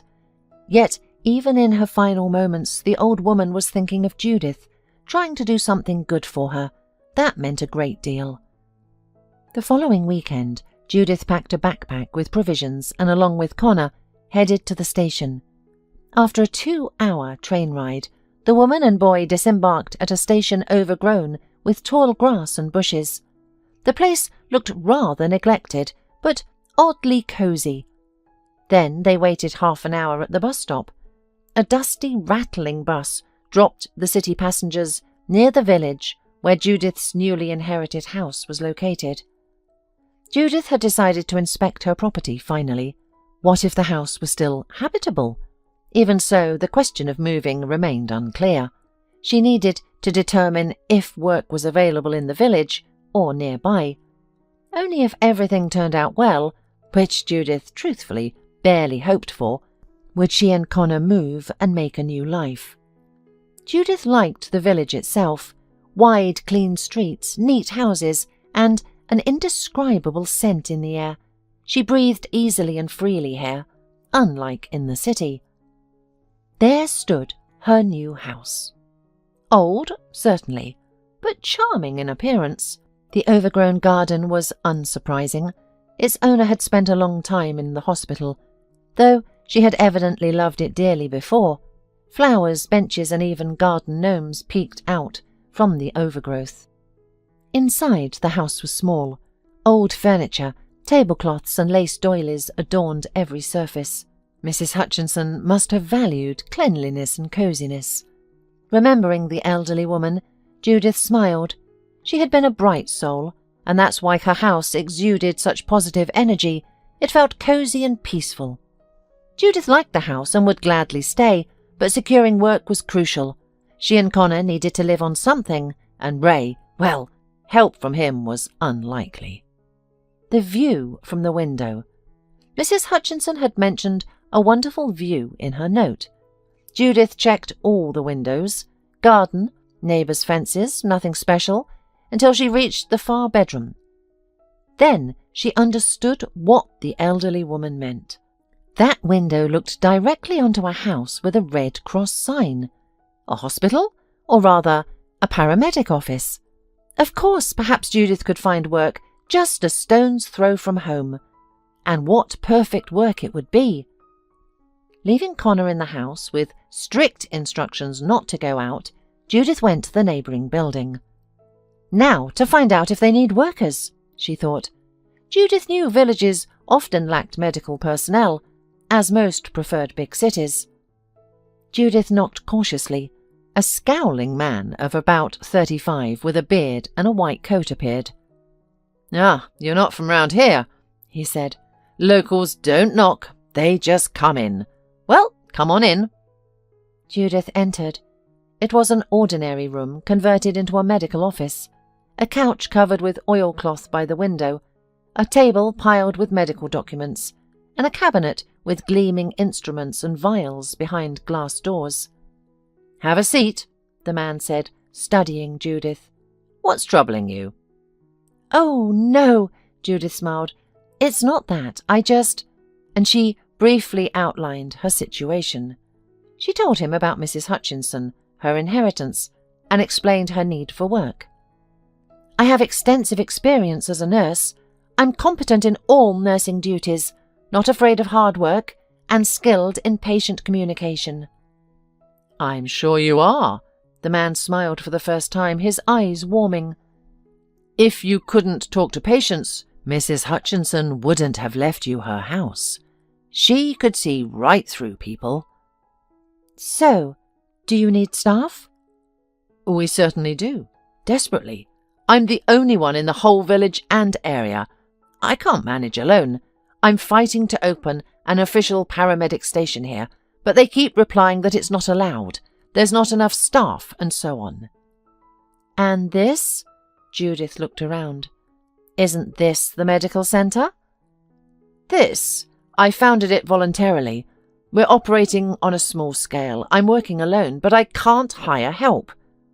Yet, even in her final moments, the old woman was thinking of Judith, trying to do something good for her. That meant a great deal. The following weekend, Judith packed a backpack with provisions and, along with Connor, headed to the station. After a 2-hour train ride, the woman and boy disembarked at a station overgrown with tall grass and bushes. The place looked rather neglected, but oddly cosy. Then they waited half an hour at the bus stop. A dusty, rattling bus dropped the city passengers near the village where Judith's newly inherited house was located. Judith had decided to inspect her property finally. What if the house was still habitable? Even so, the question of moving remained unclear. She needed to determine if work was available in the village or nearby. Only if everything turned out well, which Judith truthfully barely hoped for, would she and Connor move and make a new life. Judith liked the village itself. Wide, clean streets, neat houses, and an indescribable scent in the air. She breathed easily and freely here, unlike in the city. There stood her new house. Old, certainly, but charming in appearance. The overgrown garden was unsurprising. Its owner had spent a long time in the hospital, though she had evidently loved it dearly before. Flowers, benches, and even garden gnomes peeked out from the overgrowth. Inside, the house was small. Old furniture, tablecloths and lace doilies adorned every surface. Mrs. Hutchinson must have valued cleanliness and coziness. Remembering the elderly woman, Judith smiled. She had been a bright soul, and that's why her house exuded such positive energy. It felt cozy and peaceful. Judith liked the house and would gladly stay, but securing work was crucial. She and Connor needed to live on something, and Ray, well, help from him was unlikely. The view from the window. Mrs. Hutchinson had mentioned a wonderful view in her note. Judith checked all the windows, garden, neighbours' fences, nothing special, until she reached the far bedroom. Then she understood what the elderly woman meant. That window looked directly onto a house with a Red Cross sign. A hospital? Or rather, a paramedic office. Of course, perhaps Judith could find work just a stone's throw from home. And what perfect work it would be! Leaving Connor in the house with strict instructions not to go out, Judith went to the neighbouring building. Now to find out if they need workers, she thought. Judith knew villages often lacked medical personnel, as most preferred big cities. Judith knocked cautiously. A scowling man of about 35 with a beard and a white coat appeared. "Ah, you're not from round here," he said. "Locals don't knock, they just come in. Well, come on in." Judith entered. It was an ordinary room converted into a medical office, a couch covered with oilcloth by the window, a table piled with medical documents, and a cabinet with gleaming instruments and vials behind glass doors. "Have a seat," the man said, studying Judith. "What's troubling you?" "Oh, no," Judith smiled. "It's not that. I just—" And she briefly outlined her situation. She told him about Mrs. Hutchinson, her inheritance, and explained her need for work. "I have extensive experience as a nurse. I'm competent in all nursing duties, not afraid of hard work, and skilled in patient communication." "I'm sure you are." The man smiled for the first time, his eyes warming. "If you couldn't talk to patients, Mrs. Hutchinson wouldn't have left you her house. She could see right through people." "So, do you need staff?" "We certainly do. Desperately. I'm the only one in the whole village and area. I can't manage alone. I'm fighting to open an official paramedic station here, but they keep replying that it's not allowed. There's not enough staff, and so on." "And this?" Judith looked around. "Isn't this the medical centre?" "This? I founded it voluntarily. We're operating on a small scale. I'm working alone, but I can't hire help.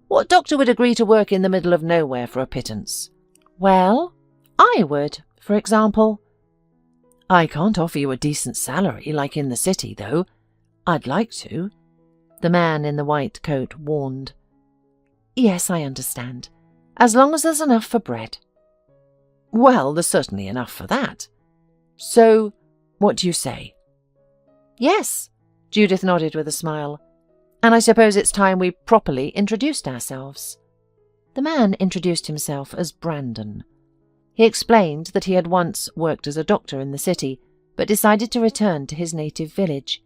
What doctor would agree to work in the middle of nowhere for a pittance?" "Well, I would, for example." "I can't offer you a decent salary like in the city, though. I'd like to," the man in the white coat warned. "Yes, I understand. As long as there's enough for bread." "Well, there's certainly enough for that. So, what do you say?" "Yes," Judith nodded with a smile. "And I suppose it's time we properly introduced ourselves." The man introduced himself as Brandon. He explained that he had once worked as a doctor in the city, but decided to return to his native village.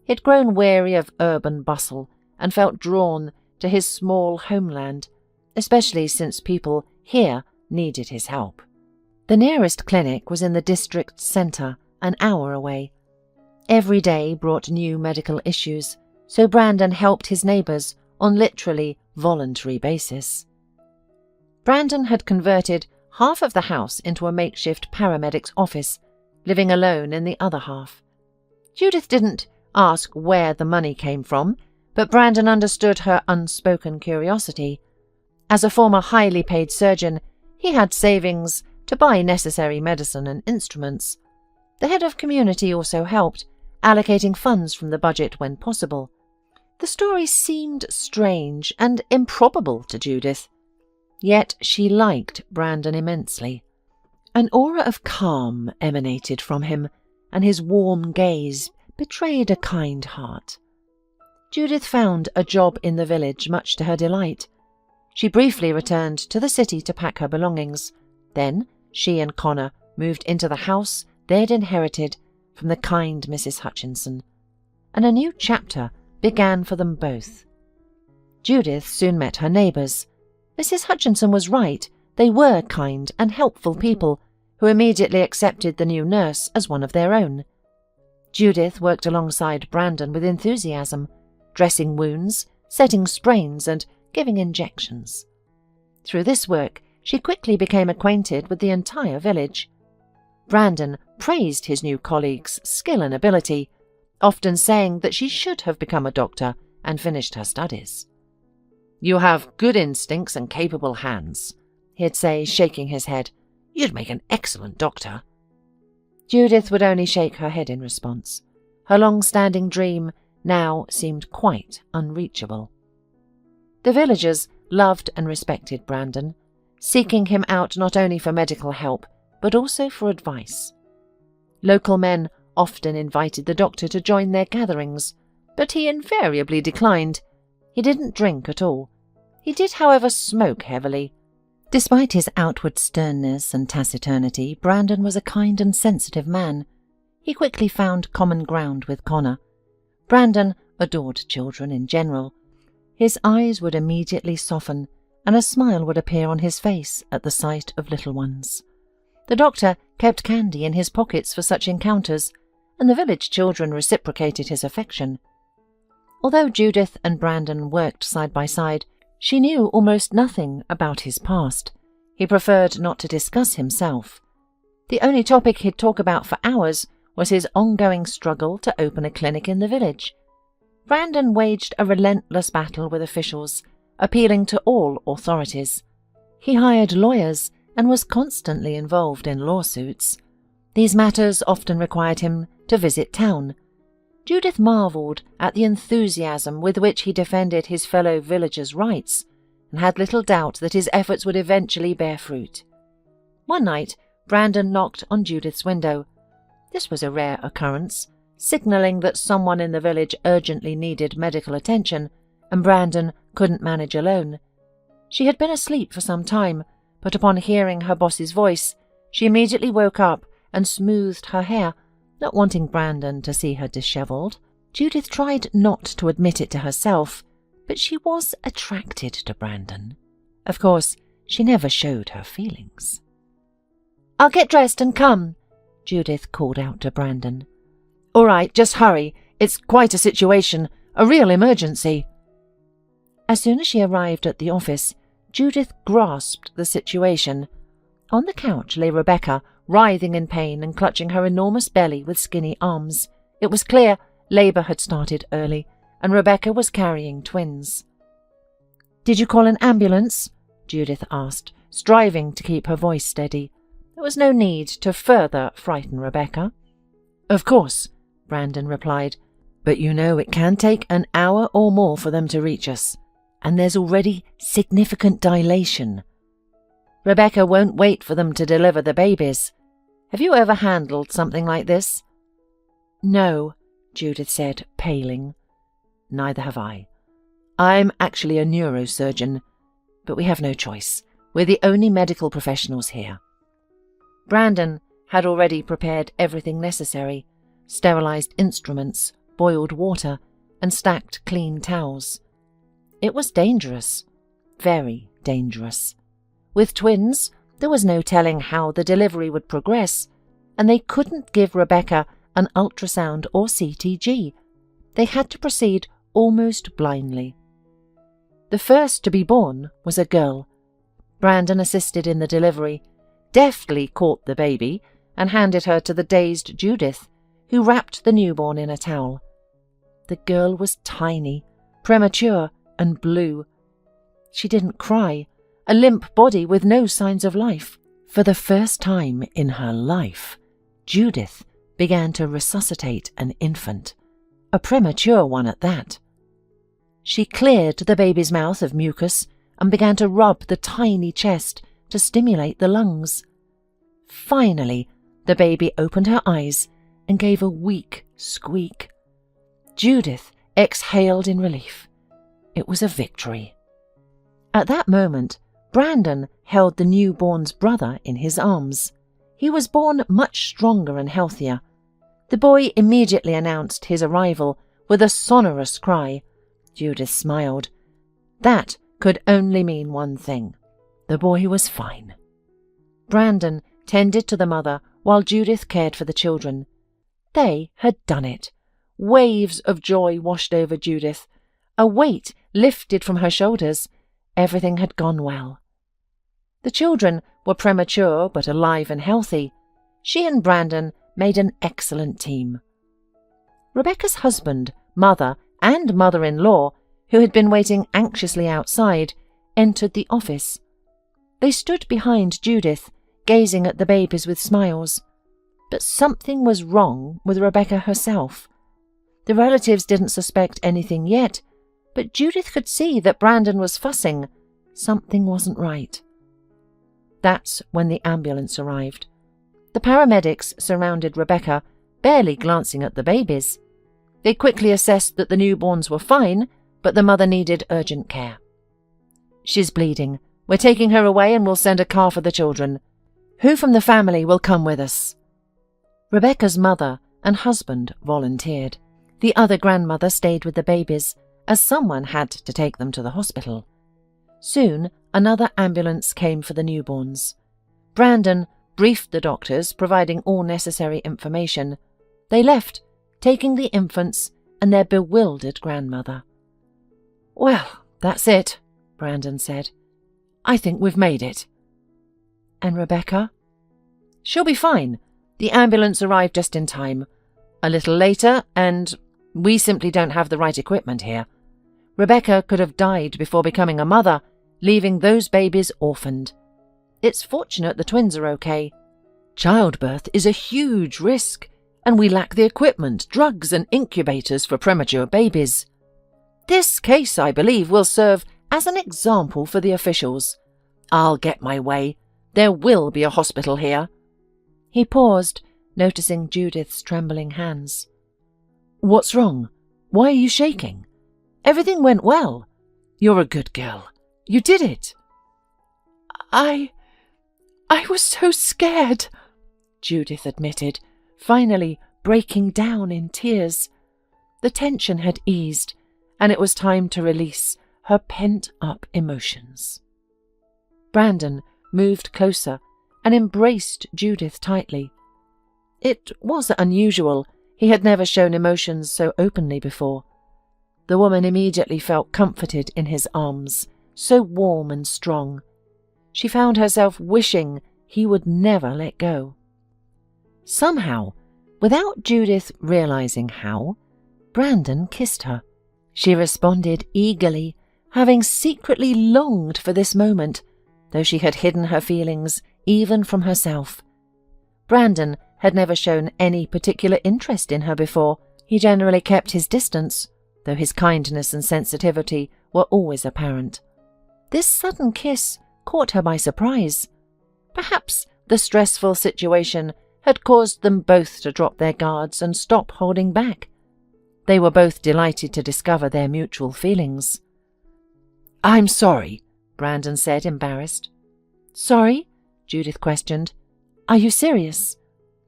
He'd grown weary of urban bustle and felt drawn to his small homeland, especially since people here needed his help. The nearest clinic was in the district centre, an hour away. Every day brought new medical issues, so Brandon helped his neighbours on literally voluntary basis. Brandon had converted half of the house into a makeshift paramedic's office, living alone in the other half. Judith didn't ask where the money came from, but Brandon understood her unspoken curiosity. As a former highly paid surgeon, he had savings to buy necessary medicine and instruments. The head of community also helped, allocating funds from the budget when possible. The story seemed strange and improbable to Judith, yet she liked Brandon immensely. An aura of calm emanated from him, and his warm gaze betrayed a kind heart. Judith found a job in the village, much to her delight. She briefly returned to the city to pack her belongings. Then she and Connor moved into the house they'd inherited from the kind Mrs. Hutchinson, and a new chapter began for them both. Judith soon met her neighbours. Mrs. Hutchinson was right. They were kind and helpful people who immediately accepted the new nurse as one of their own. Judith worked alongside Brandon with enthusiasm, dressing wounds, setting sprains, and giving injections. Through this work, she quickly became acquainted with the entire village. Brandon praised his new colleague's skill and ability, often saying that she should have become a doctor and finished her studies. "You have good instincts and capable hands," he'd say, shaking his head. "You'd make an excellent doctor." Judith would only shake her head in response. Her long-standing dream now seemed quite unreachable. The villagers loved and respected Brandon, seeking him out not only for medical help, but also for advice. Local men often invited the doctor to join their gatherings, but he invariably declined. He didn't drink at all. He did, however, smoke heavily. Despite his outward sternness and taciturnity, Brandon was a kind and sensitive man. He quickly found common ground with Connor. Brandon adored children in general. His eyes would immediately soften, and a smile would appear on his face at the sight of little ones. The doctor kept candy in his pockets for such encounters, and the village children reciprocated his affection. Although Judith and Brandon worked side by side, she knew almost nothing about his past. He preferred not to discuss himself. The only topic he'd talk about for hours was his ongoing struggle to open a clinic in the village. Brandon waged a relentless battle with officials, appealing to all authorities. He hired lawyers and was constantly involved in lawsuits. These matters often required him to visit town. Judith marvelled at the enthusiasm with which he defended his fellow villagers' rights, and had little doubt that his efforts would eventually bear fruit. One night, Brandon knocked on Judith's window. This was a rare occurrence, signalling that someone in the village urgently needed medical attention, and Brandon couldn't manage alone. She had been asleep for some time, but upon hearing her boss's voice, she immediately woke up and smoothed her hair, not wanting Brandon to see her dishevelled. Judith tried not to admit it to herself, but she was attracted to Brandon. Of course, she never showed her feelings. "I'll get dressed and come," Judith called out to Brandon. "All right, just hurry. It's quite a situation, a real emergency." As soon as she arrived at the office, Judith grasped the situation. On the couch lay Rebecca, writhing in pain and clutching her enormous belly with skinny arms. It was clear labour had started early, and Rebecca was carrying twins. "Did you call an ambulance?" Judith asked, striving to keep her voice steady. There was no need to further frighten Rebecca. "Of course," Brandon replied, "but you know it can take an hour or more for them to reach us, and there's already significant dilation. Rebecca won't wait for them to deliver the babies. Have you ever handled something like this?" "No," Judith said, paling. "Neither have I. I'm actually a neurosurgeon, but we have no choice. We're the only medical professionals here." Brandon had already prepared everything necessary, sterilized instruments, boiled water, and stacked clean towels. It was dangerous, very dangerous. With twins, there was no telling how the delivery would progress, and they couldn't give Rebecca an ultrasound or CTG. They had to proceed almost blindly. The first to be born was a girl. Brandon assisted in the delivery, deftly caught the baby, and handed her to the dazed Judith, who wrapped the newborn in a towel. The girl was tiny, premature, and blue. She didn't cry, a limp body with no signs of life. For the first time in her life, Judith began to resuscitate an infant, a premature one at that. She cleared the baby's mouth of mucus and began to rub the tiny chest to stimulate the lungs. Finally, the baby opened her eyes and gave a weak squeak. Judith exhaled in relief. It was a victory. At that moment, Brandon held the newborn's brother in his arms. He was born much stronger and healthier. The boy immediately announced his arrival with a sonorous cry. Judith smiled. That could only mean one thing. The boy was fine. Brandon tended to the mother while Judith cared for the children. They had done it. Waves of joy washed over Judith. A weight lifted from her shoulders. Everything had gone well. The children were premature but alive and healthy. She and Brandon made an excellent team. Rebecca's husband, mother, and mother-in-law, who had been waiting anxiously outside, entered the office. They stood behind Judith, gazing at the babies with smiles. But something was wrong with Rebecca herself. The relatives didn't suspect anything yet, but Judith could see that Brandon was fussing. Something wasn't right. That's when the ambulance arrived. The paramedics surrounded Rebecca, barely glancing at the babies. They quickly assessed that the newborns were fine, but the mother needed urgent care. "She's bleeding," We're taking her away and we'll send a car for the children. Who from the family will come with us?" Rebecca's mother and husband volunteered. The other grandmother stayed with the babies, as someone had to take them to the hospital. Soon, another ambulance came for the newborns. Brandon briefed the doctors, providing all necessary information. They left, taking the infants and their bewildered grandmother. "Well, that's it," Brandon said. "I think we've made it." "And Rebecca?" "She'll be fine. The ambulance arrived just in time. A little later, and we simply don't have the right equipment here. Rebecca could have died before becoming a mother, leaving those babies orphaned. It's fortunate the twins are okay. Childbirth is a huge risk, and we lack the equipment, drugs and incubators for premature babies. This case, I believe, will serve as an example for the officials. I'll get my way. There will be a hospital here." He paused, noticing Judith's trembling hands. "What's wrong? Why are you shaking? Everything went well. You're a good girl. You did it." I was so scared," Judith admitted, finally breaking down in tears. The tension had eased, and it was time to release her pent-up emotions. Brandon moved closer and embraced Judith tightly. It was unusual. He had never shown emotions so openly before. The woman immediately felt comforted in his arms, so warm and strong. She found herself wishing he would never let go. Somehow, without Judith realizing how, Brandon kissed her. She responded eagerly, having secretly longed for this moment, though she had hidden her feelings even from herself. Brandon had never shown any particular interest in her before. He generally kept his distance, though his kindness and sensitivity were always apparent. This sudden kiss caught her by surprise. Perhaps the stressful situation had caused them both to drop their guards and stop holding back. They were both delighted to discover their mutual feelings. "I'm sorry," Brandon said, embarrassed. "Sorry?" Judith questioned. "Are you serious?"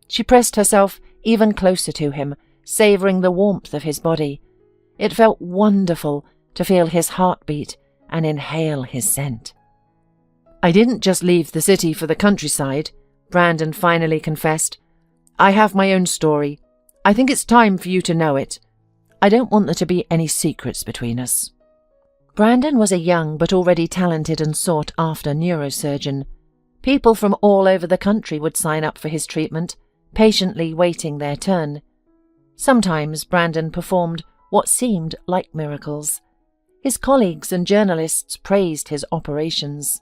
She pressed herself even closer to him, savouring the warmth of his body. It felt wonderful to feel his heartbeat and inhale his scent. "I didn't just leave the city for the countryside," Brandon finally confessed. "I have my own story. I think it's time for you to know it. I don't want there to be any secrets between us." Brandon was a young but already talented and sought-after neurosurgeon. People from all over the country would sign up for his treatment, patiently waiting their turn. Sometimes Brandon performed what seemed like miracles. His colleagues and journalists praised his operations.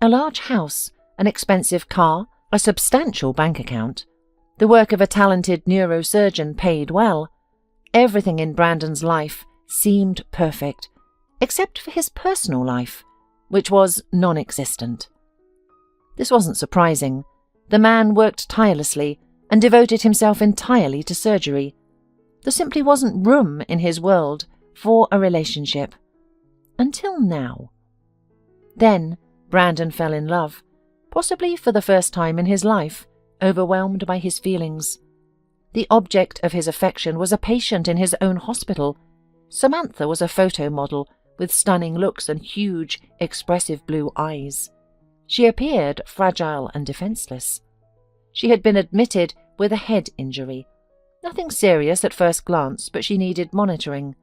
A large house, an expensive car, a substantial bank account. The work of a talented neurosurgeon paid well. Everything in Brandon's life seemed perfect, except for his personal life, which was non-existent. This wasn't surprising. The man worked tirelessly and devoted himself entirely to surgery. There simply wasn't room in his world for a relationship. Until now. Then Brandon fell in love, possibly for the first time in his life, overwhelmed by his feelings. The object of his affection was a patient in his own hospital. Samantha was a photo model with stunning looks and huge, expressive blue eyes. She appeared fragile and defenseless. She had been admitted with a head injury. Nothing serious at first glance, but she needed monitoring.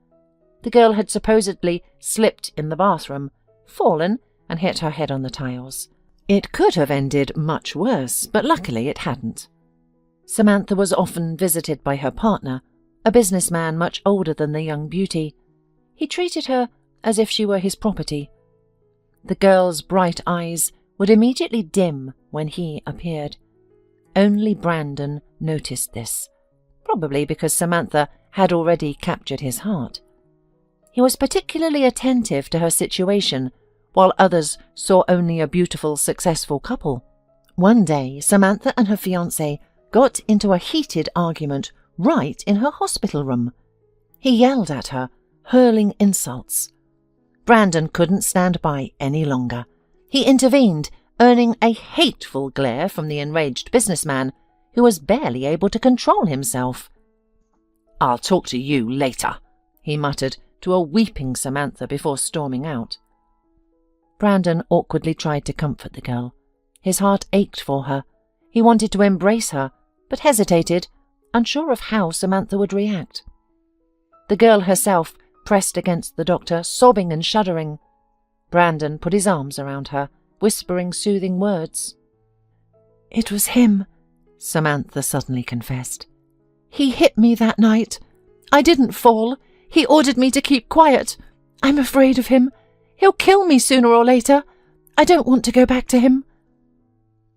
The girl had supposedly slipped in the bathroom, fallen, and hit her head on the tiles. It could have ended much worse, but luckily it hadn't. Samantha was often visited by her partner, a businessman much older than the young beauty. He treated her as if she were his property. The girl's bright eyes would immediately dim when he appeared. Only Brandon noticed this, probably because Samantha had already captured his heart. He was particularly attentive to her situation, while others saw only a beautiful, successful couple. One day, Samantha and her fiancé got into a heated argument right in her hospital room. He yelled at her, hurling insults. Brandon couldn't stand by any longer. He intervened, earning a hateful glare from the enraged businessman, who was barely able to control himself. "I'll talk to you later," he muttered to a weeping Samantha before storming out. Brandon awkwardly tried to comfort the girl. His heart ached for her. He wanted to embrace her, but hesitated, unsure of how Samantha would react. The girl herself pressed against the doctor, sobbing and shuddering. Brandon put his arms around her, whispering soothing words. "It was him," Samantha suddenly confessed. "He hit me that night. I didn't fall. He ordered me to keep quiet. I'm afraid of him. He'll kill me sooner or later. I don't want to go back to him."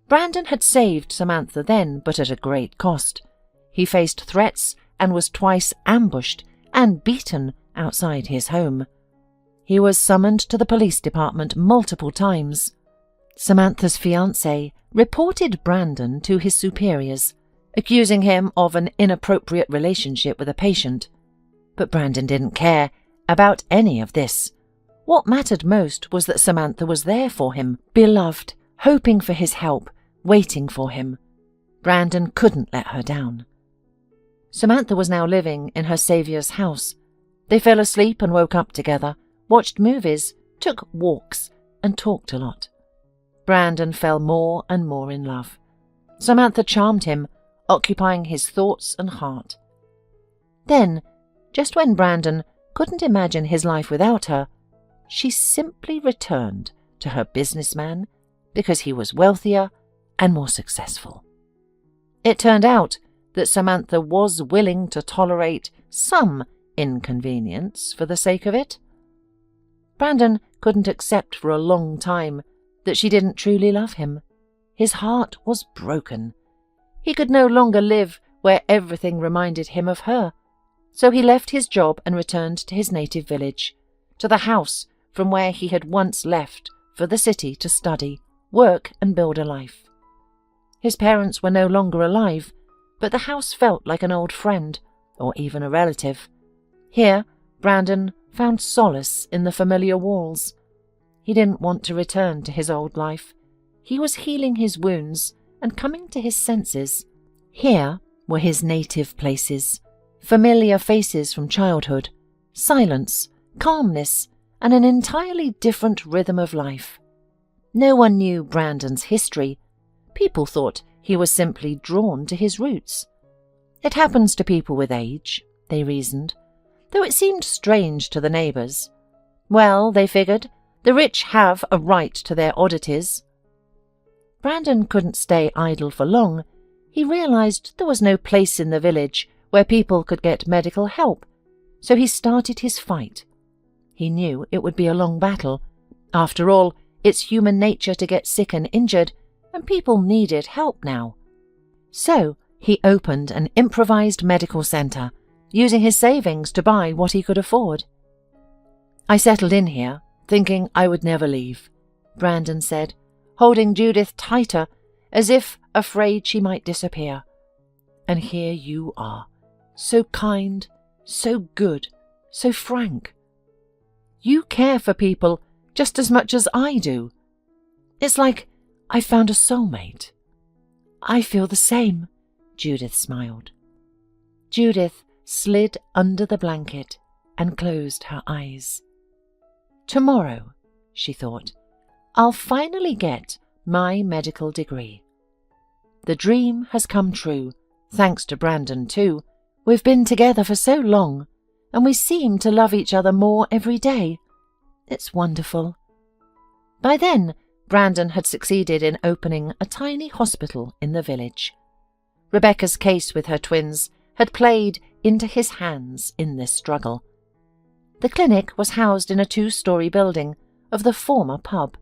Brandon had saved Samantha then, but at a great cost. He faced threats and was twice ambushed and beaten outside his home. He was summoned to the police department multiple times. Samantha's fiancé reported Brandon to his superiors, accusing him of an inappropriate relationship with a patient. But Brandon didn't care about any of this. What mattered most was that Samantha was there for him, beloved, hoping for his help, waiting for him. Brandon couldn't let her down. Samantha was now living in her saviour's house. They fell asleep and woke up together, watched movies, took walks, and talked a lot. Brandon fell more and more in love. Samantha charmed him, occupying his thoughts and heart. Then, just when Brandon couldn't imagine his life without her, she simply returned to her businessman because he was wealthier and more successful. It turned out that Samantha was willing to tolerate some inconvenience for the sake of it. Brandon couldn't accept for a long time that she didn't truly love him. His heart was broken. He could no longer live where everything reminded him of her. So he left his job and returned to his native village, to the house from where he had once left for the city to study, work and build a life. His parents were no longer alive, but the house felt like an old friend, or even a relative. Here, Brandon found solace in the familiar walls. He didn't want to return to his old life. He was healing his wounds and coming to his senses. Here were his native places, familiar faces from childhood, silence, calmness, and an entirely different rhythm of life. No one knew Brandon's history. People thought he was simply drawn to his roots. It happens to people with age, they reasoned, though it seemed strange to the neighbours. Well, they figured, the rich have a right to their oddities. Brandon couldn't stay idle for long. He realised there was no place in the village where people could get medical help, so he started his fight. He knew it would be a long battle. After all, it's human nature to get sick and injured, and people needed help now. So he opened an improvised medical centre, using his savings to buy what he could afford. "I settled in here, thinking I would never leave," Brandon said, holding Judith tighter, as if afraid she might disappear. "And here you are, so kind, so good, so frank. You care for people just as much as I do. It's like I found a soulmate." "I feel the same," Judith smiled. Judith slid under the blanket and closed her eyes. "Tomorrow," she thought, "I'll finally get my medical degree. The dream has come true, thanks to Brandon too. We've been together for so long, and we seem to love each other more every day. It's wonderful." By then, Brandon had succeeded in opening a tiny hospital in the village. Rebecca's case with her twins had played into his hands in this struggle. The clinic was housed in a 2-story building of the former pub.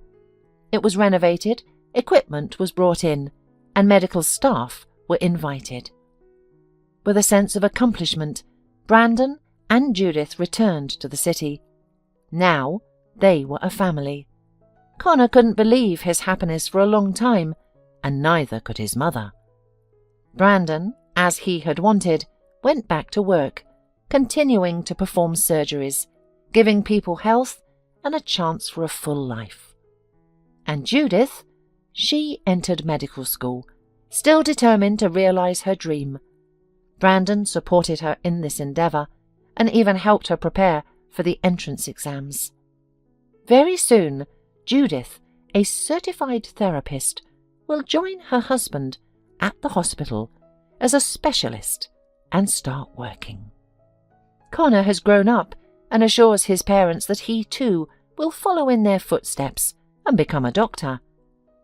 It was renovated, equipment was brought in, and medical staff were invited. With a sense of accomplishment, Brandon and Judith returned to the city. Now they were a family. Connor couldn't believe his happiness for a long time, and neither could his mother. Brandon, as he had wanted, went back to work, continuing to perform surgeries, giving people health and a chance for a full life. And Judith, she entered medical school, still determined to realise her dream. Brandon supported her in this endeavour and even helped her prepare for the entrance exams. Very soon, Judith, a certified therapist, will join her husband at the hospital as a specialist and start working. Connor has grown up and assures his parents that he too will follow in their footsteps and become a doctor,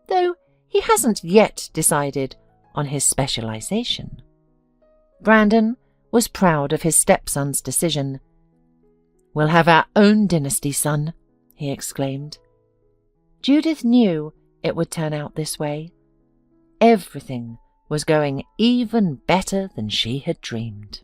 though he hasn't yet decided on his specialisation. Brandon was proud of his stepson's decision. "We'll have our own dynasty, son," he exclaimed. Judith knew it would turn out this way. Everything was going even better than she had dreamed.